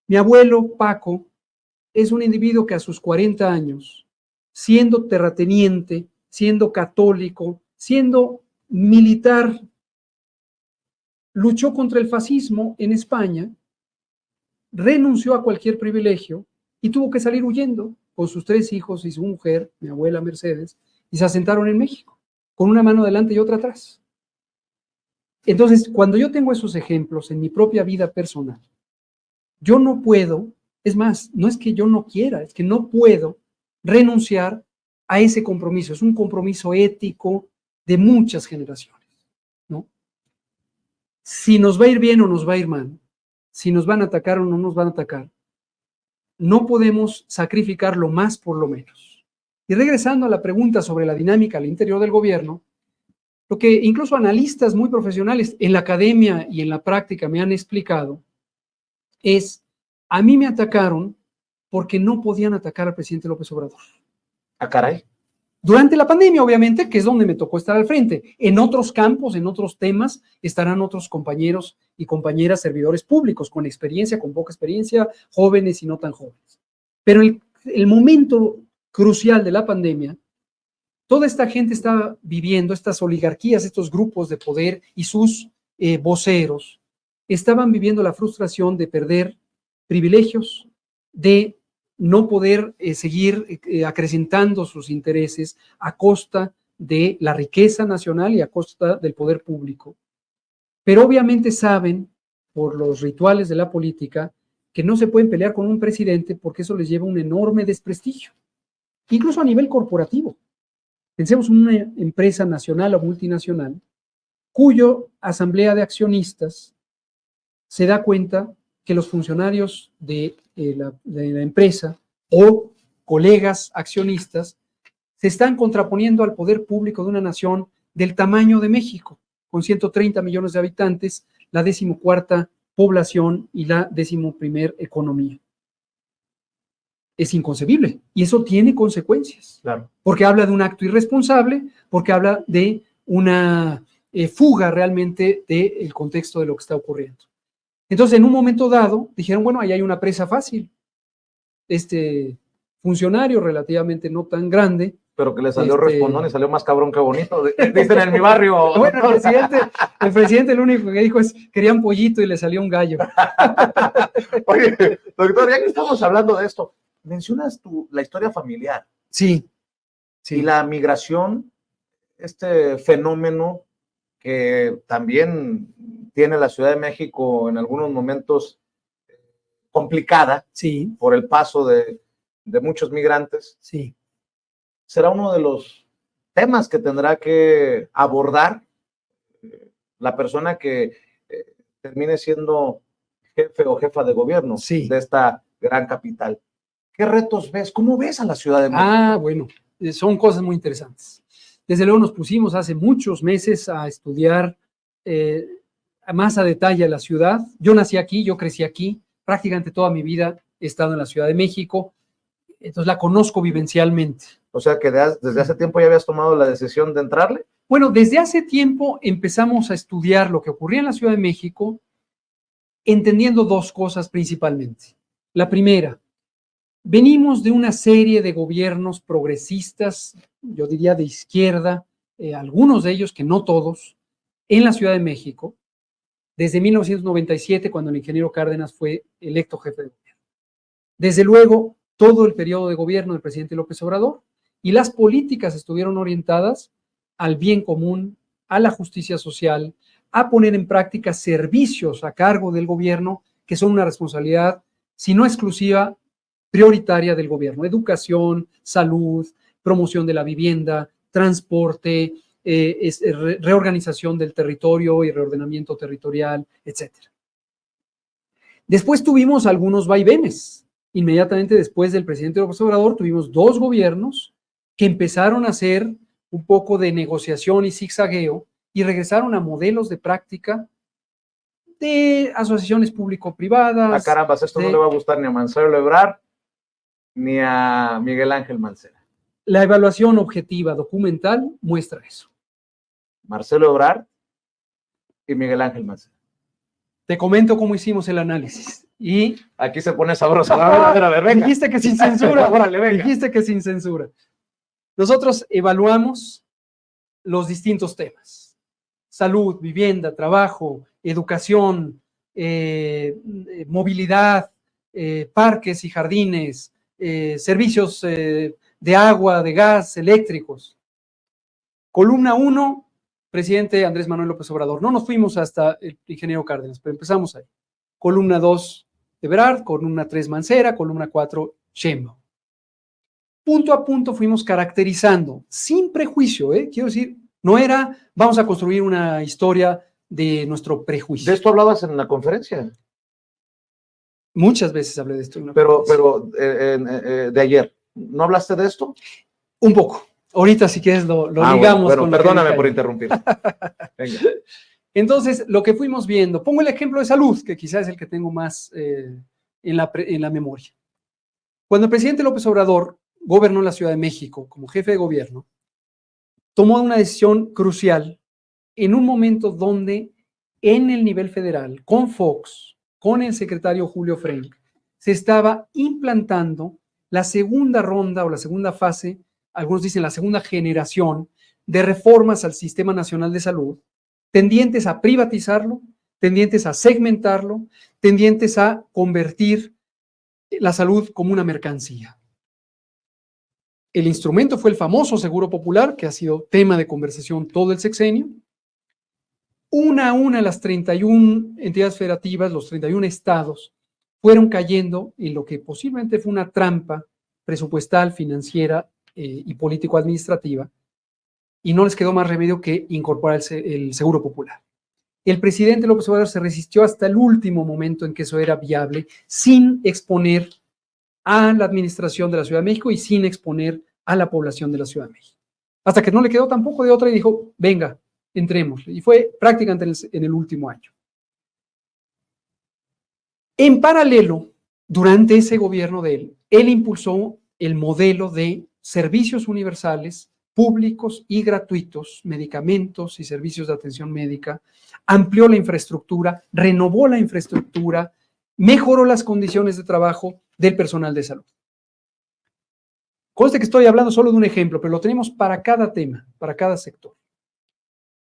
Mi abuelo, Paco, es un individuo que a sus 40 años, siendo terrateniente, siendo católico, siendo militar, luchó contra el fascismo en España, renunció a cualquier privilegio y tuvo que salir huyendo con sus 3 hijos y su mujer, mi abuela Mercedes, y se asentaron en México, con una mano delante y otra atrás. Entonces, cuando yo tengo esos ejemplos en mi propia vida personal, yo no puedo, es más, no es que yo no quiera, es que no puedo renunciar a ese compromiso. Es un compromiso ético de muchas generaciones, ¿no? Si nos va a ir bien o nos va a ir mal, si nos van a atacar o no nos van a atacar, no podemos sacrificar lo más por lo menos. Y regresando a la pregunta sobre la dinámica al interior del gobierno, lo que incluso analistas muy profesionales en la academia y en la práctica me han explicado es, a mí me atacaron porque no podían atacar al presidente López Obrador. Ah, caray. Durante la pandemia, obviamente, que es donde me tocó estar al frente. En otros campos, en otros temas, estarán otros compañeros y compañeras servidores públicos, con experiencia, con poca experiencia, jóvenes y no tan jóvenes. Pero el momento crucial de la pandemia, toda esta gente estaba viviendo, estas oligarquías, estos grupos de poder y sus voceros, estaban viviendo la frustración de perder privilegios, de no poder seguir acrecentando sus intereses a costa de la riqueza nacional y a costa del poder público. Pero obviamente saben, por los rituales de la política, que no se pueden pelear con un presidente porque eso les lleva un enorme desprestigio, incluso a nivel corporativo. Pensemos en una empresa nacional o multinacional cuyo asamblea de accionistas se da cuenta que los funcionarios de la empresa o colegas accionistas se están contraponiendo al poder público de una nación del tamaño de México, con 130 millones de habitantes, la 14ª población y la 11ª economía. Es inconcebible y eso tiene consecuencias. Claro. Porque habla de un acto irresponsable, porque habla de una fuga realmente del contexto de lo que está ocurriendo. Entonces, en un momento dado, dijeron, bueno, ahí hay una presa fácil. Este funcionario relativamente no tan grande. Pero que le salió respondón y salió más cabrón que bonito. Dicen en mi barrio. Bueno, el presidente lo único que dijo es, querían pollito y le salió un gallo. Oye, doctor, ya que estamos hablando de esto, mencionas la historia familiar. Sí. Y la migración, este fenómeno que también tiene la Ciudad de México en algunos momentos complicada, sí, por el paso de muchos migrantes, sí, será uno de los temas que tendrá que abordar la persona que termine siendo jefe o jefa de gobierno de esta gran capital. ¿Qué retos ves? ¿Cómo ves a la Ciudad de México? Bueno, son cosas muy interesantes. Desde luego nos pusimos hace muchos meses a estudiar más a detalle la ciudad. Yo nací aquí, yo crecí aquí, prácticamente toda mi vida he estado en la Ciudad de México, entonces la conozco vivencialmente. O sea que desde hace tiempo ya habías tomado la decisión de entrarle. Bueno, desde hace tiempo empezamos a estudiar lo que ocurría en la Ciudad de México, entendiendo dos cosas principalmente. La primera, venimos de una serie de gobiernos progresistas, yo diría de izquierda, algunos de ellos, que no todos, en la Ciudad de México, desde 1997, cuando el ingeniero Cárdenas fue electo jefe de gobierno. Desde luego, todo el periodo de gobierno del presidente López Obrador, y las políticas estuvieron orientadas al bien común, a la justicia social, a poner en práctica servicios a cargo del gobierno que son una responsabilidad, si no exclusiva, prioritaria del gobierno: educación, salud, promoción de la vivienda, transporte, reorganización del territorio y reordenamiento territorial, etc. Después tuvimos algunos vaivenes. Inmediatamente después del presidente López Obrador tuvimos dos gobiernos que empezaron a hacer un poco de negociación y zigzagueo y regresaron a modelos de práctica de asociaciones público-privadas. Caramba, esto no le va a gustar ni a Marcelo Ebrard ni a Miguel Ángel Mancera. La evaluación objetiva documental muestra eso. Marcelo Ebrard y Miguel Ángel Mancera. Te comento cómo hicimos el análisis. Y aquí se pone sabroso. A ver, venga. Dijiste que sin censura. Órale, venga. Dijiste que sin censura. Nosotros evaluamos los distintos temas: salud, vivienda, trabajo, educación, movilidad, parques y jardines, servicios de agua, de gas, eléctricos. Columna 1, presidente Andrés Manuel López Obrador. No nos fuimos hasta el ingeniero Cárdenas, pero empezamos ahí. Columna 2, Ebrard. Columna 3, Mancera. Columna 4, Sheinbaum. Punto a punto fuimos caracterizando, sin prejuicio, quiero decir, no era vamos a construir una historia de nuestro prejuicio. ¿De esto hablabas en la conferencia? Muchas veces hablé de esto. Pero de ayer, ¿no hablaste de esto? Un poco. Ahorita, si quieres, lo ligamos. Bueno, perdóname por interrumpir. Venga. Entonces, lo que fuimos viendo, pongo el ejemplo de salud, que quizás es el que tengo más en la memoria. Cuando el presidente López Obrador gobernó la Ciudad de México como jefe de gobierno, tomó una decisión crucial en un momento donde en el nivel federal, con Fox, con el secretario Julio Frenk, se estaba implantando la segunda ronda o la segunda fase, algunos dicen la segunda generación de reformas al Sistema Nacional de Salud, tendientes a privatizarlo, tendientes a segmentarlo, tendientes a convertir la salud como una mercancía. El instrumento fue el famoso Seguro Popular, que ha sido tema de conversación todo el sexenio. Una a una las 31 entidades federativas, los 31 estados, fueron cayendo en lo que posiblemente fue una trampa presupuestal, financiera y político-administrativa, y no les quedó más remedio que incorporar el Seguro Popular. El presidente López Obrador se resistió hasta el último momento en que eso era viable, sin exponer a la administración de la Ciudad de México y sin exponer a la población de la Ciudad de México. Hasta que no le quedó tampoco de otra y dijo, venga, entremos. Y fue prácticamente en el último año. En paralelo, durante ese gobierno de él impulsó el modelo de servicios universales, públicos y gratuitos, medicamentos y servicios de atención médica, amplió la infraestructura, renovó la infraestructura, mejoró las condiciones de trabajo del personal de salud. Conste que estoy hablando solo de un ejemplo, pero lo tenemos para cada tema, para cada sector.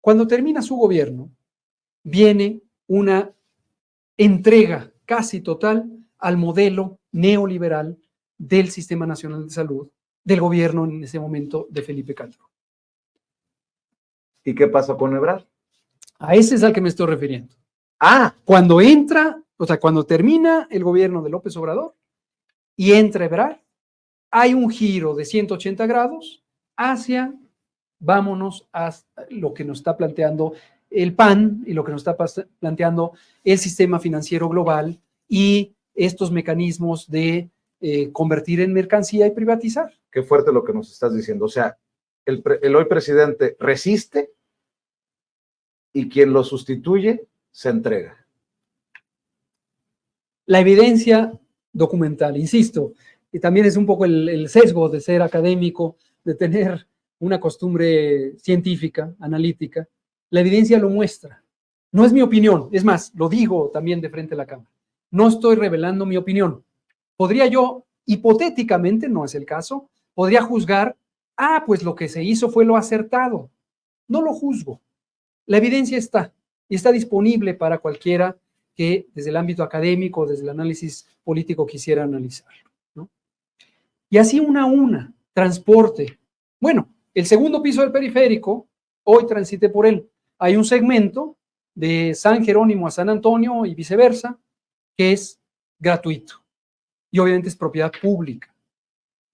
Cuando termina su gobierno, viene una entrega casi total al modelo neoliberal del Sistema Nacional de Salud, del gobierno en ese momento de Felipe Calderón. ¿Y qué pasó con Ebrard? A ese es al que me estoy refiriendo. Cuando cuando termina el gobierno de López Obrador y entra Ebrard, hay un giro de 180 grados hacia, vámonos a lo que nos está planteando el PAN y lo que nos está planteando el sistema financiero global y estos mecanismos de convertir en mercancía y privatizar. Qué fuerte lo que nos estás diciendo. O sea, el hoy presidente resiste y quien lo sustituye se entrega. La evidencia documental, insisto, y también es un poco el sesgo de ser académico, de tener una costumbre científica, analítica. La evidencia lo muestra. No es mi opinión, es más, lo digo también de frente a la cámara. No estoy revelando mi opinión. Podría yo, hipotéticamente, no es el caso, podría juzgar, pues lo que se hizo fue lo acertado. No lo juzgo. La evidencia está y está disponible para cualquiera que desde el ámbito académico, desde el análisis político quisiera analizarlo, ¿no? Y así una a una, transporte. Bueno, el segundo piso del periférico, hoy transité por él. Hay un segmento de San Jerónimo a San Antonio y viceversa, que es gratuito y obviamente es propiedad pública.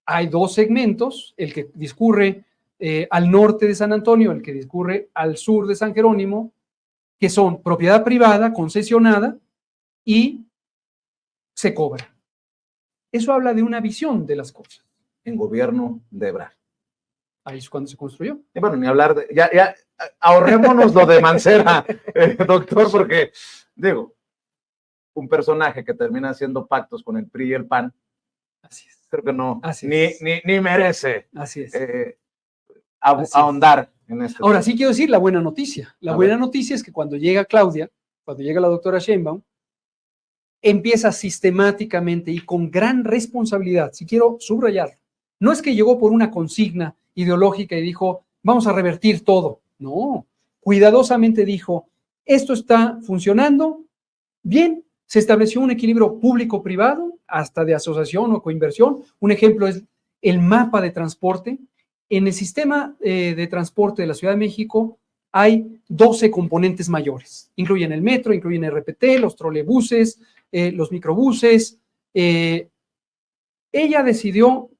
Hay dos segmentos, el que discurre al norte de San Antonio, el que discurre al sur de San Jerónimo, que son propiedad privada, concesionada, y se cobra. Eso habla de una visión de las cosas. En gobierno de Ebrard. Ahí es cuando se construyó. Y bueno, ni hablar de... Ya ahorrémonos lo de Mancera, doctor, porque, digo, un personaje que termina haciendo pactos con el PRI y el PAN, así es. Creo que no, así ni merece así es. ahondar en esto. Ahora, sí quiero decir la buena noticia. La buena noticia es que cuando llega Claudia, cuando llega la doctora Sheinbaum, empieza sistemáticamente y con gran responsabilidad, si quiero subrayarlo, no es que llegó por una consigna ideológica y dijo, vamos a revertir todo. No, cuidadosamente dijo, esto está funcionando bien, se estableció un equilibrio público-privado, hasta de asociación o coinversión. Un ejemplo es el mapa de transporte. En el sistema de transporte de la Ciudad de México hay 12 componentes mayores. Incluyen el metro, incluyen el RPT, los trolebuses, los microbuses. Ella decidió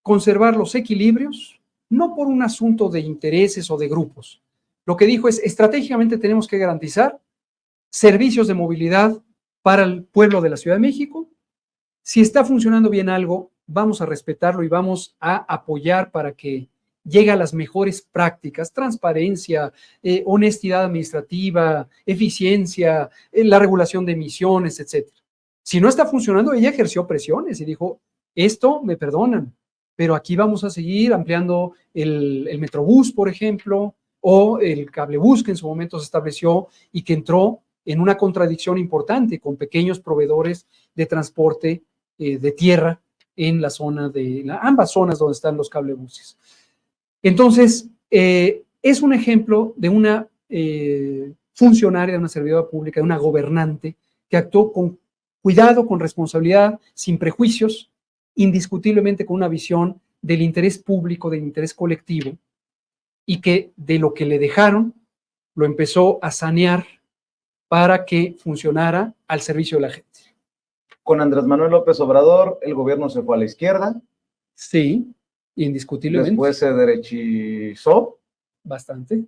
conservar los equilibrios, no por un asunto de intereses o de grupos. Lo que dijo es, estratégicamente tenemos que garantizar servicios de movilidad para el pueblo de la Ciudad de México. Si está funcionando bien algo, vamos a respetarlo y vamos a apoyar para que llegue a las mejores prácticas, transparencia, honestidad administrativa, eficiencia, la regulación de emisiones, etc. Si no está funcionando, ella ejerció presiones y dijo, esto me perdonan, pero aquí vamos a seguir ampliando el Metrobús, por ejemplo, o el cablebús que en su momento se estableció y que entró en una contradicción importante con pequeños proveedores de transporte de tierra en la zona ambas zonas donde están los cablebuses. Entonces, es un ejemplo de una funcionaria, de una servidora pública, de una gobernante que actuó con cuidado, con responsabilidad, sin prejuicios, indiscutiblemente con una visión del interés público, del interés colectivo, y que de lo que le dejaron, lo empezó a sanear para que funcionara al servicio de la gente. Con Andrés Manuel López Obrador, el gobierno se fue a la izquierda. Sí, indiscutiblemente. Después se derechizó. Bastante,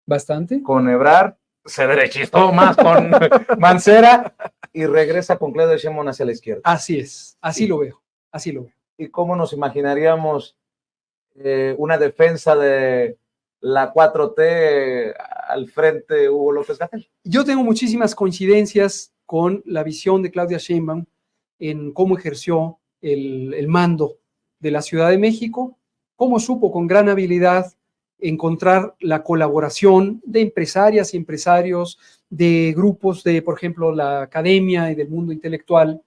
bastante. Con Ebrard se derechizó más con Mancera y regresa con Claudia Sheinbaum hacia la izquierda. Así es, así lo veo, así lo veo. ¿Y cómo nos imaginaríamos una defensa de la 4T al frente de Hugo López-Gatell? Yo tengo muchísimas coincidencias con la visión de Claudia Sheinbaum en cómo ejerció el mando de la Ciudad de México, cómo supo con gran habilidad encontrar la colaboración de empresarias y empresarios, de grupos de, por ejemplo, la academia y del mundo intelectual,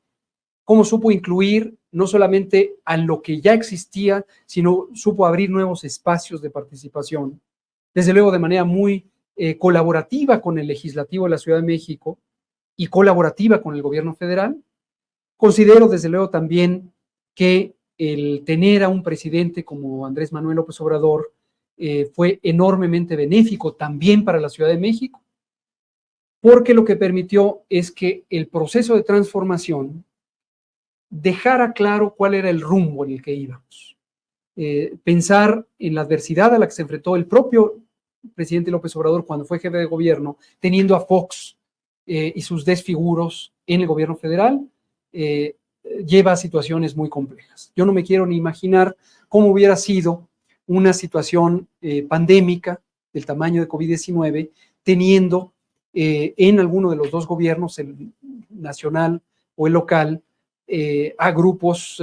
cómo supo incluir no solamente a lo que ya existía, sino supo abrir nuevos espacios de participación, desde luego de manera muy colaborativa con el legislativo de la Ciudad de México y colaborativa con el gobierno federal. Considero desde luego también que el tener a un presidente como Andrés Manuel López Obrador fue enormemente benéfico también para la Ciudad de México, porque lo que permitió es que el proceso de transformación dejara claro cuál era el rumbo en el que íbamos. Pensar en la adversidad a la que se enfrentó el propio presidente López Obrador cuando fue jefe de gobierno, teniendo a Fox y sus desfiguros en el gobierno federal, lleva a situaciones muy complejas. Yo no me quiero ni imaginar cómo hubiera sido una situación pandémica del tamaño de COVID-19, teniendo en alguno de los dos gobiernos, el nacional o el local, a grupos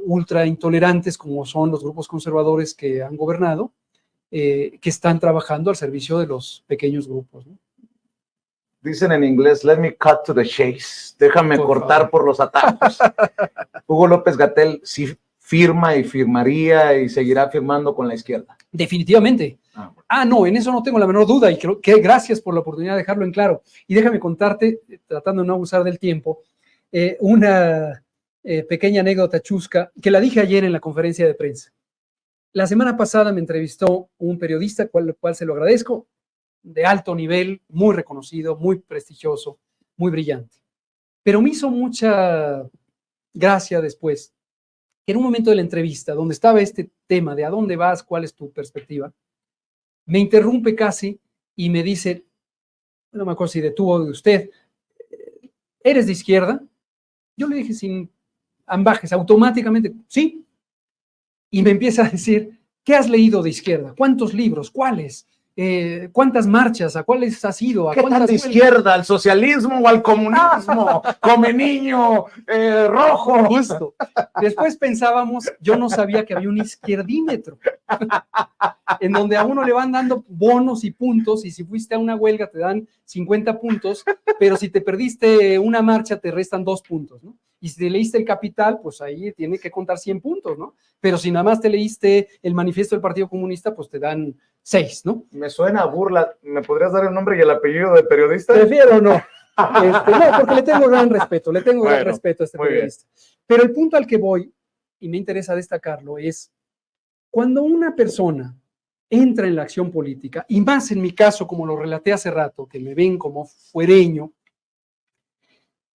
ultra intolerantes como son los grupos conservadores que han gobernado, que están trabajando al servicio de los pequeños grupos, ¿no? Dicen en inglés, let me cut to the chase. Déjame cortar por los atajos. Hugo López-Gatell sí firma y firmaría y seguirá firmando con la izquierda. Definitivamente. No, en eso no tengo la menor duda y creo que gracias por la oportunidad de dejarlo en claro. Y déjame contarte, tratando de no abusar del tiempo, una pequeña anécdota chusca que la dije ayer en la conferencia de prensa. La semana pasada me entrevistó un periodista, cual se lo agradezco, de alto nivel, muy reconocido, muy prestigioso, muy brillante. Pero me hizo mucha gracia después que en un momento de la entrevista, donde estaba este tema de a dónde vas, cuál es tu perspectiva, me interrumpe casi y me dice, no me acuerdo si detuvo de usted, ¿eres de izquierda? Yo le dije sin ambajes, automáticamente, sí. Y me empieza a decir, ¿qué has leído de izquierda? ¿Cuántos libros? ¿Cuáles? ¿Cuántas marchas? ¿A cuáles has ido? ¿A ¿Qué tan de izquierda? ¿Al socialismo o al comunismo? Come niño, rojo. Justo. Después pensábamos, yo no sabía que había un izquierdímetro, en donde a uno le van dando bonos y puntos, y si fuiste a una huelga te dan 50 puntos, pero si te perdiste una marcha te restan 2 puntos, ¿no? Y si te leíste El Capital, pues ahí tiene que contar 100 puntos, ¿no? Pero si nada más te leíste el manifiesto del Partido Comunista, pues te dan 6, ¿no? Me suena a burla. ¿Me podrías dar el nombre y el apellido de periodista? Prefiero no. No, porque le tengo gran respeto, gran respeto a este periodista. Bien. Pero el punto al que voy, y me interesa destacarlo, es cuando una persona entra en la acción política, y más en mi caso, como lo relaté hace rato, que me ven como fuereño,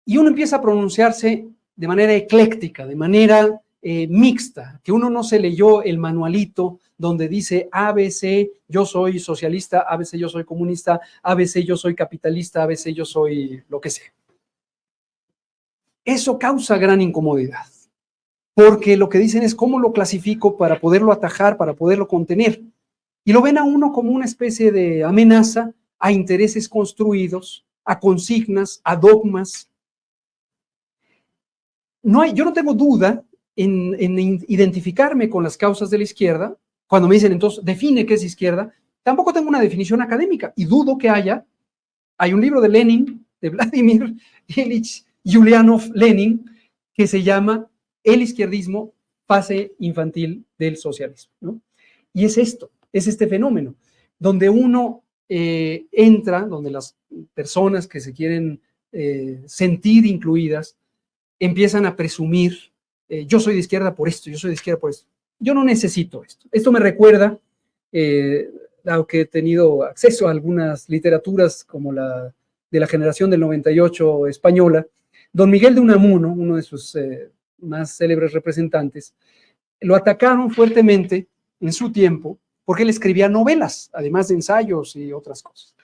y uno empieza a pronunciarse de manera ecléctica, de manera mixta, que uno no se leyó el manualito donde dice ABC, yo soy socialista, ABC, yo soy comunista, ABC, yo soy capitalista, ABC, yo soy lo que sea. Eso causa gran incomodidad, porque lo que dicen es cómo lo clasifico para poderlo atajar, para poderlo contener. Y lo ven a uno como una especie de amenaza a intereses construidos, a consignas, a dogmas. Yo no tengo duda en identificarme con las causas de la izquierda. Cuando me dicen, entonces, define qué es izquierda, tampoco tengo una definición académica y dudo que haya. Hay un libro de Lenin, de Vladimir Ilich Ulyanov Lenin, que se llama El izquierdismo, fase infantil del socialismo, ¿no? Y es esto, es este fenómeno, donde uno entra, donde las personas que se quieren sentir incluidas empiezan a presumir, yo soy de izquierda por esto, yo soy de izquierda por esto. Yo no necesito esto. Esto me recuerda, dado que he tenido acceso a algunas literaturas como la de la generación del 98 española, don Miguel de Unamuno, uno de sus más célebres representantes, lo atacaron fuertemente en su tiempo porque él escribía novelas, además de ensayos y otras cosas.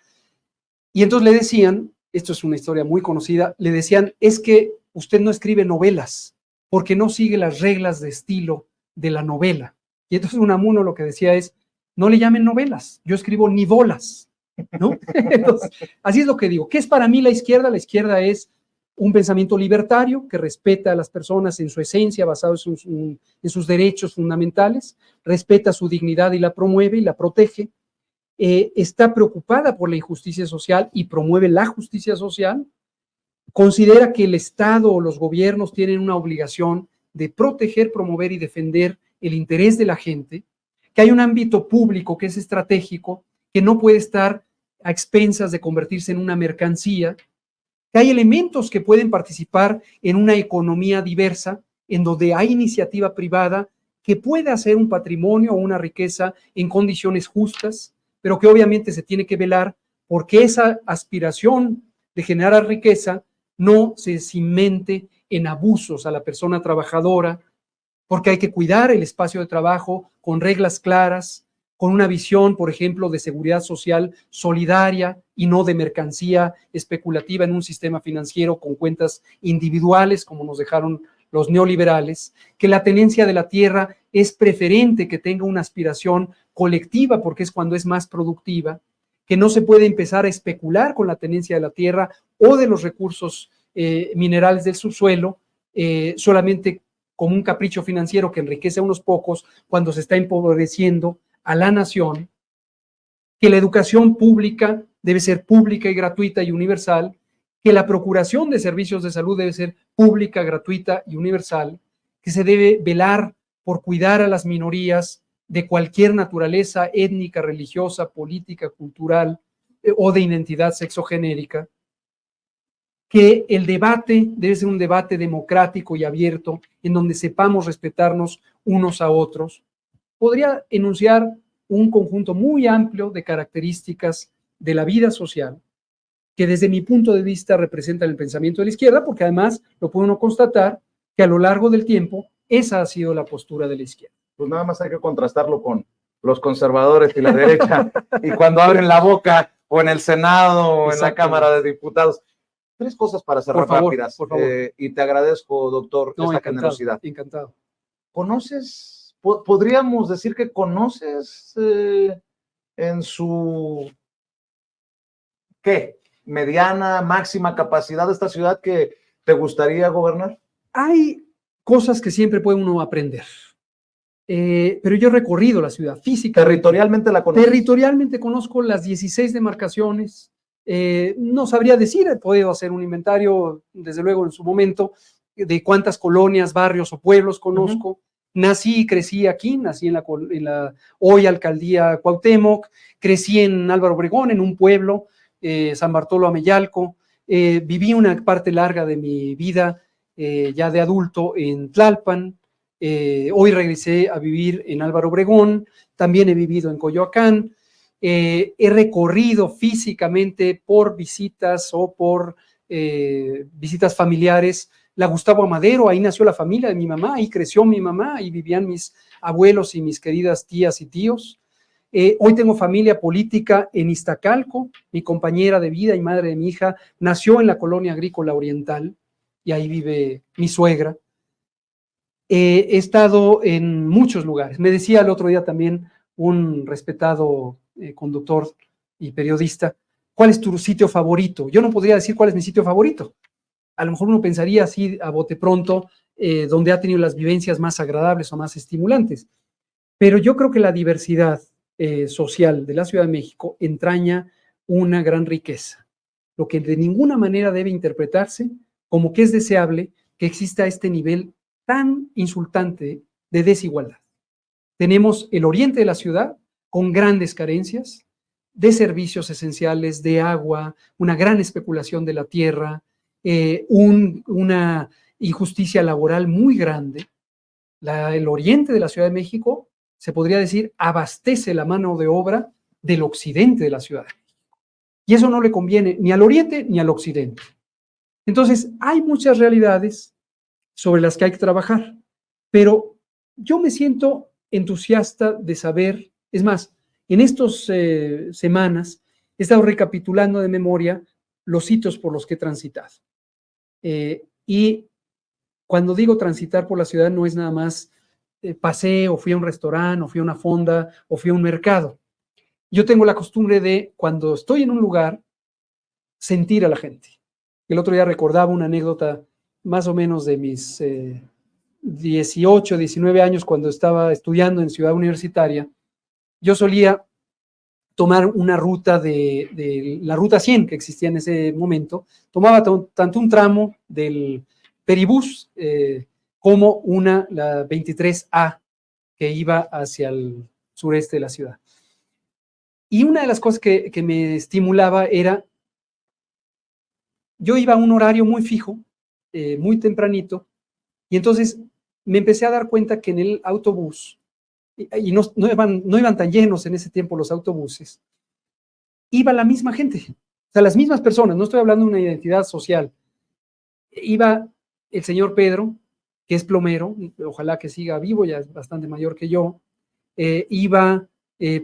Y entonces le decían, esto es una historia muy conocida, le decían, es que usted no escribe novelas porque no sigue las reglas de estilo de la novela. Y entonces Unamuno lo que decía es, no le llamen novelas, yo escribo nivolas, ¿no? Entonces, así es lo que digo. ¿Qué es para mí la izquierda? La izquierda es un pensamiento libertario que respeta a las personas en su esencia, basado en sus derechos fundamentales, respeta su dignidad y la promueve y la protege, está preocupada por la injusticia social y promueve la justicia social, considera que el Estado o los gobiernos tienen una obligación de proteger, promover y defender el interés de la gente, que hay un ámbito público que es estratégico, que no puede estar a expensas de convertirse en una mercancía, que hay elementos que pueden participar en una economía diversa, en donde hay iniciativa privada que puede hacer un patrimonio o una riqueza en condiciones justas, pero que obviamente se tiene que velar porque esa aspiración de generar riqueza no se cimente en abusos a la persona trabajadora, porque hay que cuidar el espacio de trabajo con reglas claras, con una visión, por ejemplo, de seguridad social solidaria y no de mercancía especulativa en un sistema financiero con cuentas individuales, como nos dejaron los neoliberales, que la tenencia de la tierra es preferente que tenga una aspiración colectiva porque es cuando es más productiva, que no se puede empezar a especular con la tenencia de la tierra o de los recursos minerales del subsuelo, solamente como un capricho financiero que enriquece a unos pocos cuando se está empobreciendo a la nación, que la educación pública debe ser pública y gratuita y universal, que la procuración de servicios de salud debe ser pública, gratuita y universal, que se debe velar por cuidar a las minorías de cualquier naturaleza étnica, religiosa, política, cultural o de identidad sexogenérica, que el debate debe ser un debate democrático y abierto en donde sepamos respetarnos unos a otros. Podría enunciar un conjunto muy amplio de características de la vida social que desde mi punto de vista representan el pensamiento de la izquierda, porque además lo puede uno constatar que a lo largo del tiempo esa ha sido la postura de la izquierda. Pues nada más hay que contrastarlo con los conservadores y la derecha, y cuando abren la boca o en el Senado o en la Cámara de Diputados. Tres cosas para cerrar rápidas. Por favor. Y te agradezco, doctor, esta generosidad. Encantado. ¿Conoces, podríamos decir que conoces en su, ¿qué? Mediana, máxima capacidad de esta ciudad que te gustaría gobernar? Hay cosas que siempre puede uno aprender. Pero yo he recorrido la ciudad física. ¿Territorialmente la conoces? Territorialmente conozco las 16 demarcaciones. No sabría decir, he podido hacer un inventario, desde luego en su momento, de cuántas colonias, barrios o pueblos conozco. Nací y crecí aquí, nací en la hoy alcaldía Cuauhtémoc, crecí en Álvaro Obregón, en un pueblo, San Bartolo Ameyalco, viví una parte larga de mi vida ya de adulto en Tlalpan, hoy regresé a vivir en Álvaro Obregón, también he vivido en Coyoacán, he recorrido físicamente por visitas o por visitas familiares la Gustavo Amadero, ahí nació la familia de mi mamá, ahí creció mi mamá, ahí vivían mis abuelos y mis queridas tías y tíos. Hoy tengo familia política en Iztacalco, mi compañera de vida y madre de mi hija nació en la colonia agrícola oriental y ahí vive mi suegra. He estado en muchos lugares. Me decía el otro día también un respetado conductor y periodista, ¿cuál es tu sitio favorito? Yo no podría decir cuál es mi sitio favorito. A lo mejor uno pensaría así a bote pronto, donde ha tenido las vivencias más agradables o más estimulantes. Pero yo creo que la diversidad social de la Ciudad de México entraña una gran riqueza, lo que de ninguna manera debe interpretarse como que es deseable que exista este nivel tan insultante de desigualdad. Tenemos el oriente de la ciudad con grandes carencias de servicios esenciales, de agua, una gran especulación de la tierra, una injusticia laboral muy grande. El oriente de la Ciudad de México, se podría decir, abastece la mano de obra del occidente de la Ciudad de México. Y eso no le conviene ni al oriente ni al occidente. Entonces, hay muchas realidades sobre las que hay que trabajar, pero yo me siento entusiasta de saber, es más, en estas semanas he estado recapitulando de memoria los sitios por los que he transitado. Y cuando digo transitar por la ciudad no es nada más pasé o fui a un restaurante o fui a una fonda o fui a un mercado. Yo tengo la costumbre de, cuando estoy en un lugar, sentir a la gente. El otro día recordaba una anécdota más o menos de mis 18, 19 años cuando estaba estudiando en Ciudad Universitaria. Yo solía tomar una ruta de la ruta 100 que existía en ese momento. Tomaba tanto un tramo del Peribús como la 23A que iba hacia el sureste de la ciudad. Y una de las cosas que me estimulaba era, yo iba a un horario muy fijo, muy tempranito, y entonces me empecé a dar cuenta que en el autobús, y no iban tan llenos en ese tiempo los autobuses, iba la misma gente, o sea, las mismas personas, no estoy hablando de una identidad social. Iba el señor Pedro, que es plomero, ojalá que siga vivo, ya es bastante mayor que yo. Iba,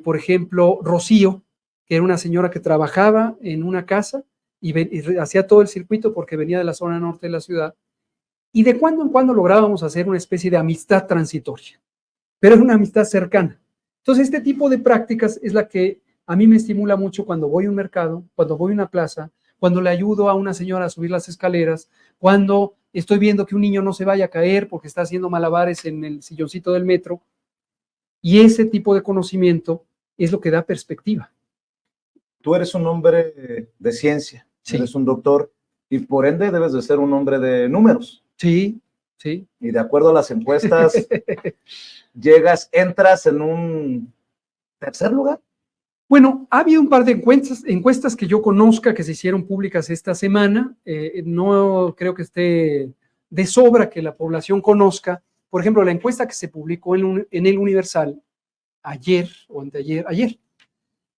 por ejemplo, Rocío, que era una señora que trabajaba en una casa y hacía todo el circuito porque venía de la zona norte de la ciudad. Y de cuando en cuando lográbamos hacer una especie de amistad transitoria, pero es una amistad cercana. Entonces, este tipo de prácticas es la que a mí me estimula mucho cuando voy a un mercado, cuando voy a una plaza, cuando le ayudo a una señora a subir las escaleras, cuando estoy viendo que un niño no se vaya a caer porque está haciendo malabares en el silloncito del metro. Y ese tipo de conocimiento es lo que da perspectiva. Tú eres un hombre de ciencia, sí. Eres un doctor y por ende debes de ser un hombre de números. Sí, sí. Y de acuerdo a las encuestas, entras en un tercer lugar. Bueno, ha habido un par de encuestas que yo conozca que se hicieron públicas esta semana. No creo que esté de sobra que la población conozca. Por ejemplo, la encuesta que se publicó en el Universal ayer o anteayer,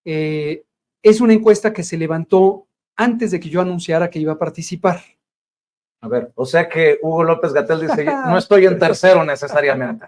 es una encuesta que se levantó antes de que yo anunciara que iba a participar. A ver, o sea que Hugo López-Gatell dice, no estoy en tercero necesariamente.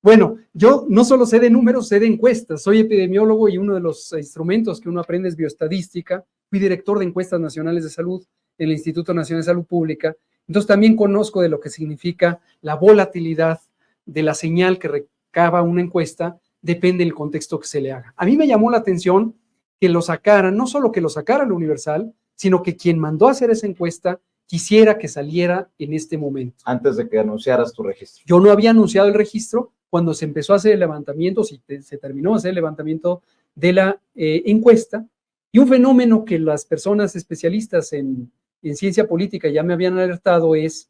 Bueno, yo no solo sé de números, sé de encuestas. Soy epidemiólogo y uno de los instrumentos que uno aprende es bioestadística. Fui director de encuestas nacionales de salud en el Instituto Nacional de Salud Pública. Entonces también conozco de lo que significa la volatilidad de la señal que recaba una encuesta, depende del contexto que se le haga. A mí me llamó la atención que lo sacaran, no solo que lo sacara el Universal, sino que quien mandó a hacer esa encuesta quisiera que saliera en este momento. Antes de que anunciaras tu registro. Yo no había anunciado el registro cuando se empezó a hacer el levantamiento, se terminó de hacer el levantamiento de la encuesta, y un fenómeno que las personas especialistas en ciencia política ya me habían alertado es,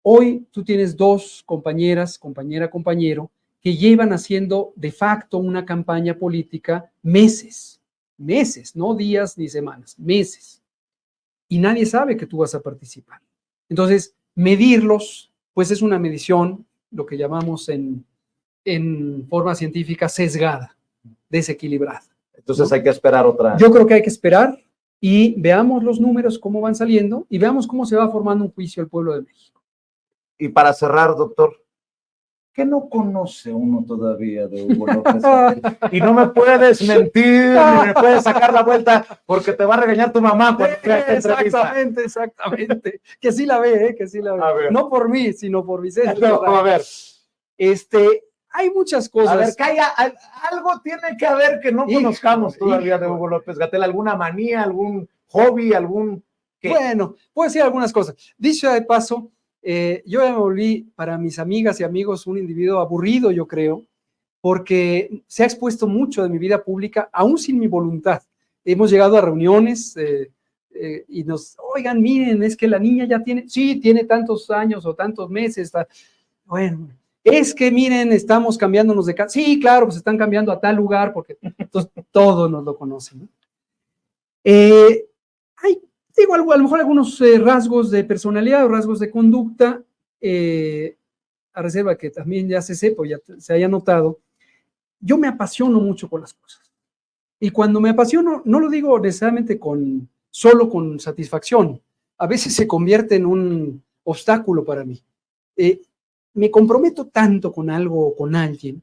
hoy tú tienes dos compañeras, compañero, que llevan haciendo de facto una campaña política meses, no días ni semanas, meses. Y nadie sabe que tú vas a participar. Entonces, medirlos, pues es una medición, lo que llamamos en forma científica sesgada, desequilibrada. Entonces, ¿no? Hay que esperar otra. Yo creo que hay que esperar y veamos los números, cómo van saliendo, y veamos cómo se va formando un juicio al pueblo de México. Y para cerrar, doctor, ¿qué no conoce uno todavía de Hugo López Gatell? Y no me puedes mentir, ni me puedes sacar la vuelta, porque te va a regañar tu mamá cuando vea esta entrevista. Exactamente. Que sí la ve, que sí la A ve. ver. No por mí, sino por Vicente. No, a ver. Hay muchas cosas. A ver, calla, algo tiene que haber que no conozcamos todavía de Hugo López Gatell, alguna manía, algún hobby, algún... ¿qué? Bueno, puedo decir algunas cosas. Dicho de paso, yo ya me volví para mis amigas y amigos un individuo aburrido, yo creo, porque se ha expuesto mucho de mi vida pública, aún sin mi voluntad. Hemos llegado a reuniones y oigan, miren, es que la niña ya tiene tantos años o tantos meses. Bueno, es que miren, estamos cambiándonos de casa. Sí, claro, pues están cambiando a tal lugar, porque entonces, todos nos lo conocen, ¿no? Digo, a lo mejor algunos rasgos de personalidad o rasgos de conducta, a reserva que también ya se sepa, ya se haya notado. Yo me apasiono mucho con las cosas. Y cuando me apasiono, no lo digo necesariamente solo con satisfacción. A veces se convierte en un obstáculo para mí. Me comprometo tanto con algo o con alguien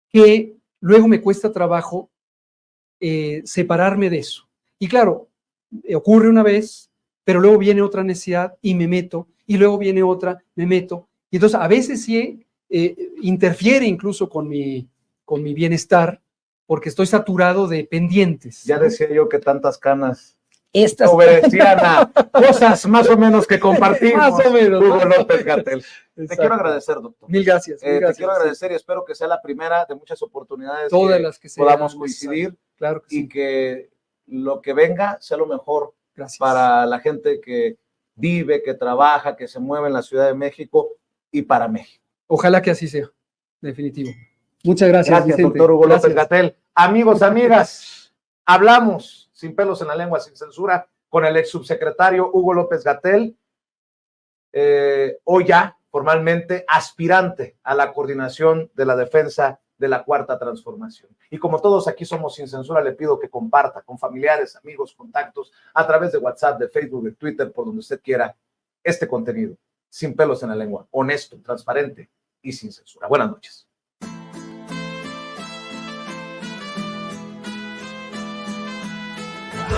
que luego me cuesta trabajo separarme de eso. Y claro, ocurre una vez, pero luego viene otra necesidad y me meto, y luego viene otra, me meto. Y entonces a veces sí interfiere incluso con mi bienestar, porque estoy saturado de pendientes. Ya decía yo que tantas canas Estas obedecían a cosas más o menos que compartimos. Más o menos, Hugo ¿no? López Gatell. Te quiero agradecer, doctor. Mil gracias. Te quiero agradecer y espero que sea la primera de muchas oportunidades todas las que podamos coincidir. Claro que sí. Y que lo que venga sea lo mejor para la gente que vive, que trabaja, que se mueve en la Ciudad de México y para México. Ojalá que así sea, definitivo. Muchas gracias, Vicente. Doctor Hugo López Gatell. Amigos, amigas, hablamos sin pelos en la lengua, sin censura, con el ex subsecretario Hugo López Gatell, hoy ya formalmente aspirante a la coordinación de la defensa de la Cuarta Transformación. Y como todos aquí somos sin censura, le pido que comparta con familiares, amigos, contactos, a través de WhatsApp, de Facebook, de Twitter, por donde usted quiera, este contenido, sin pelos en la lengua, honesto, transparente y sin censura. Buenas noches.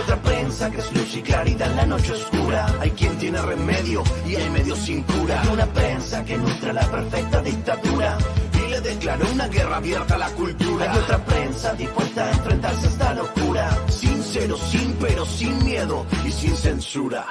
Otra prensa que es luz y claridad en la noche oscura. Hay quien tiene remedio y hay medio sin cura. Y una prensa que nutre la perfecta dictadura y le declaró una guerra abierta a la cultura. Hay otra prensa dispuesta a enfrentarse a esta locura. Sincero, sin pero, sin miedo y sin censura.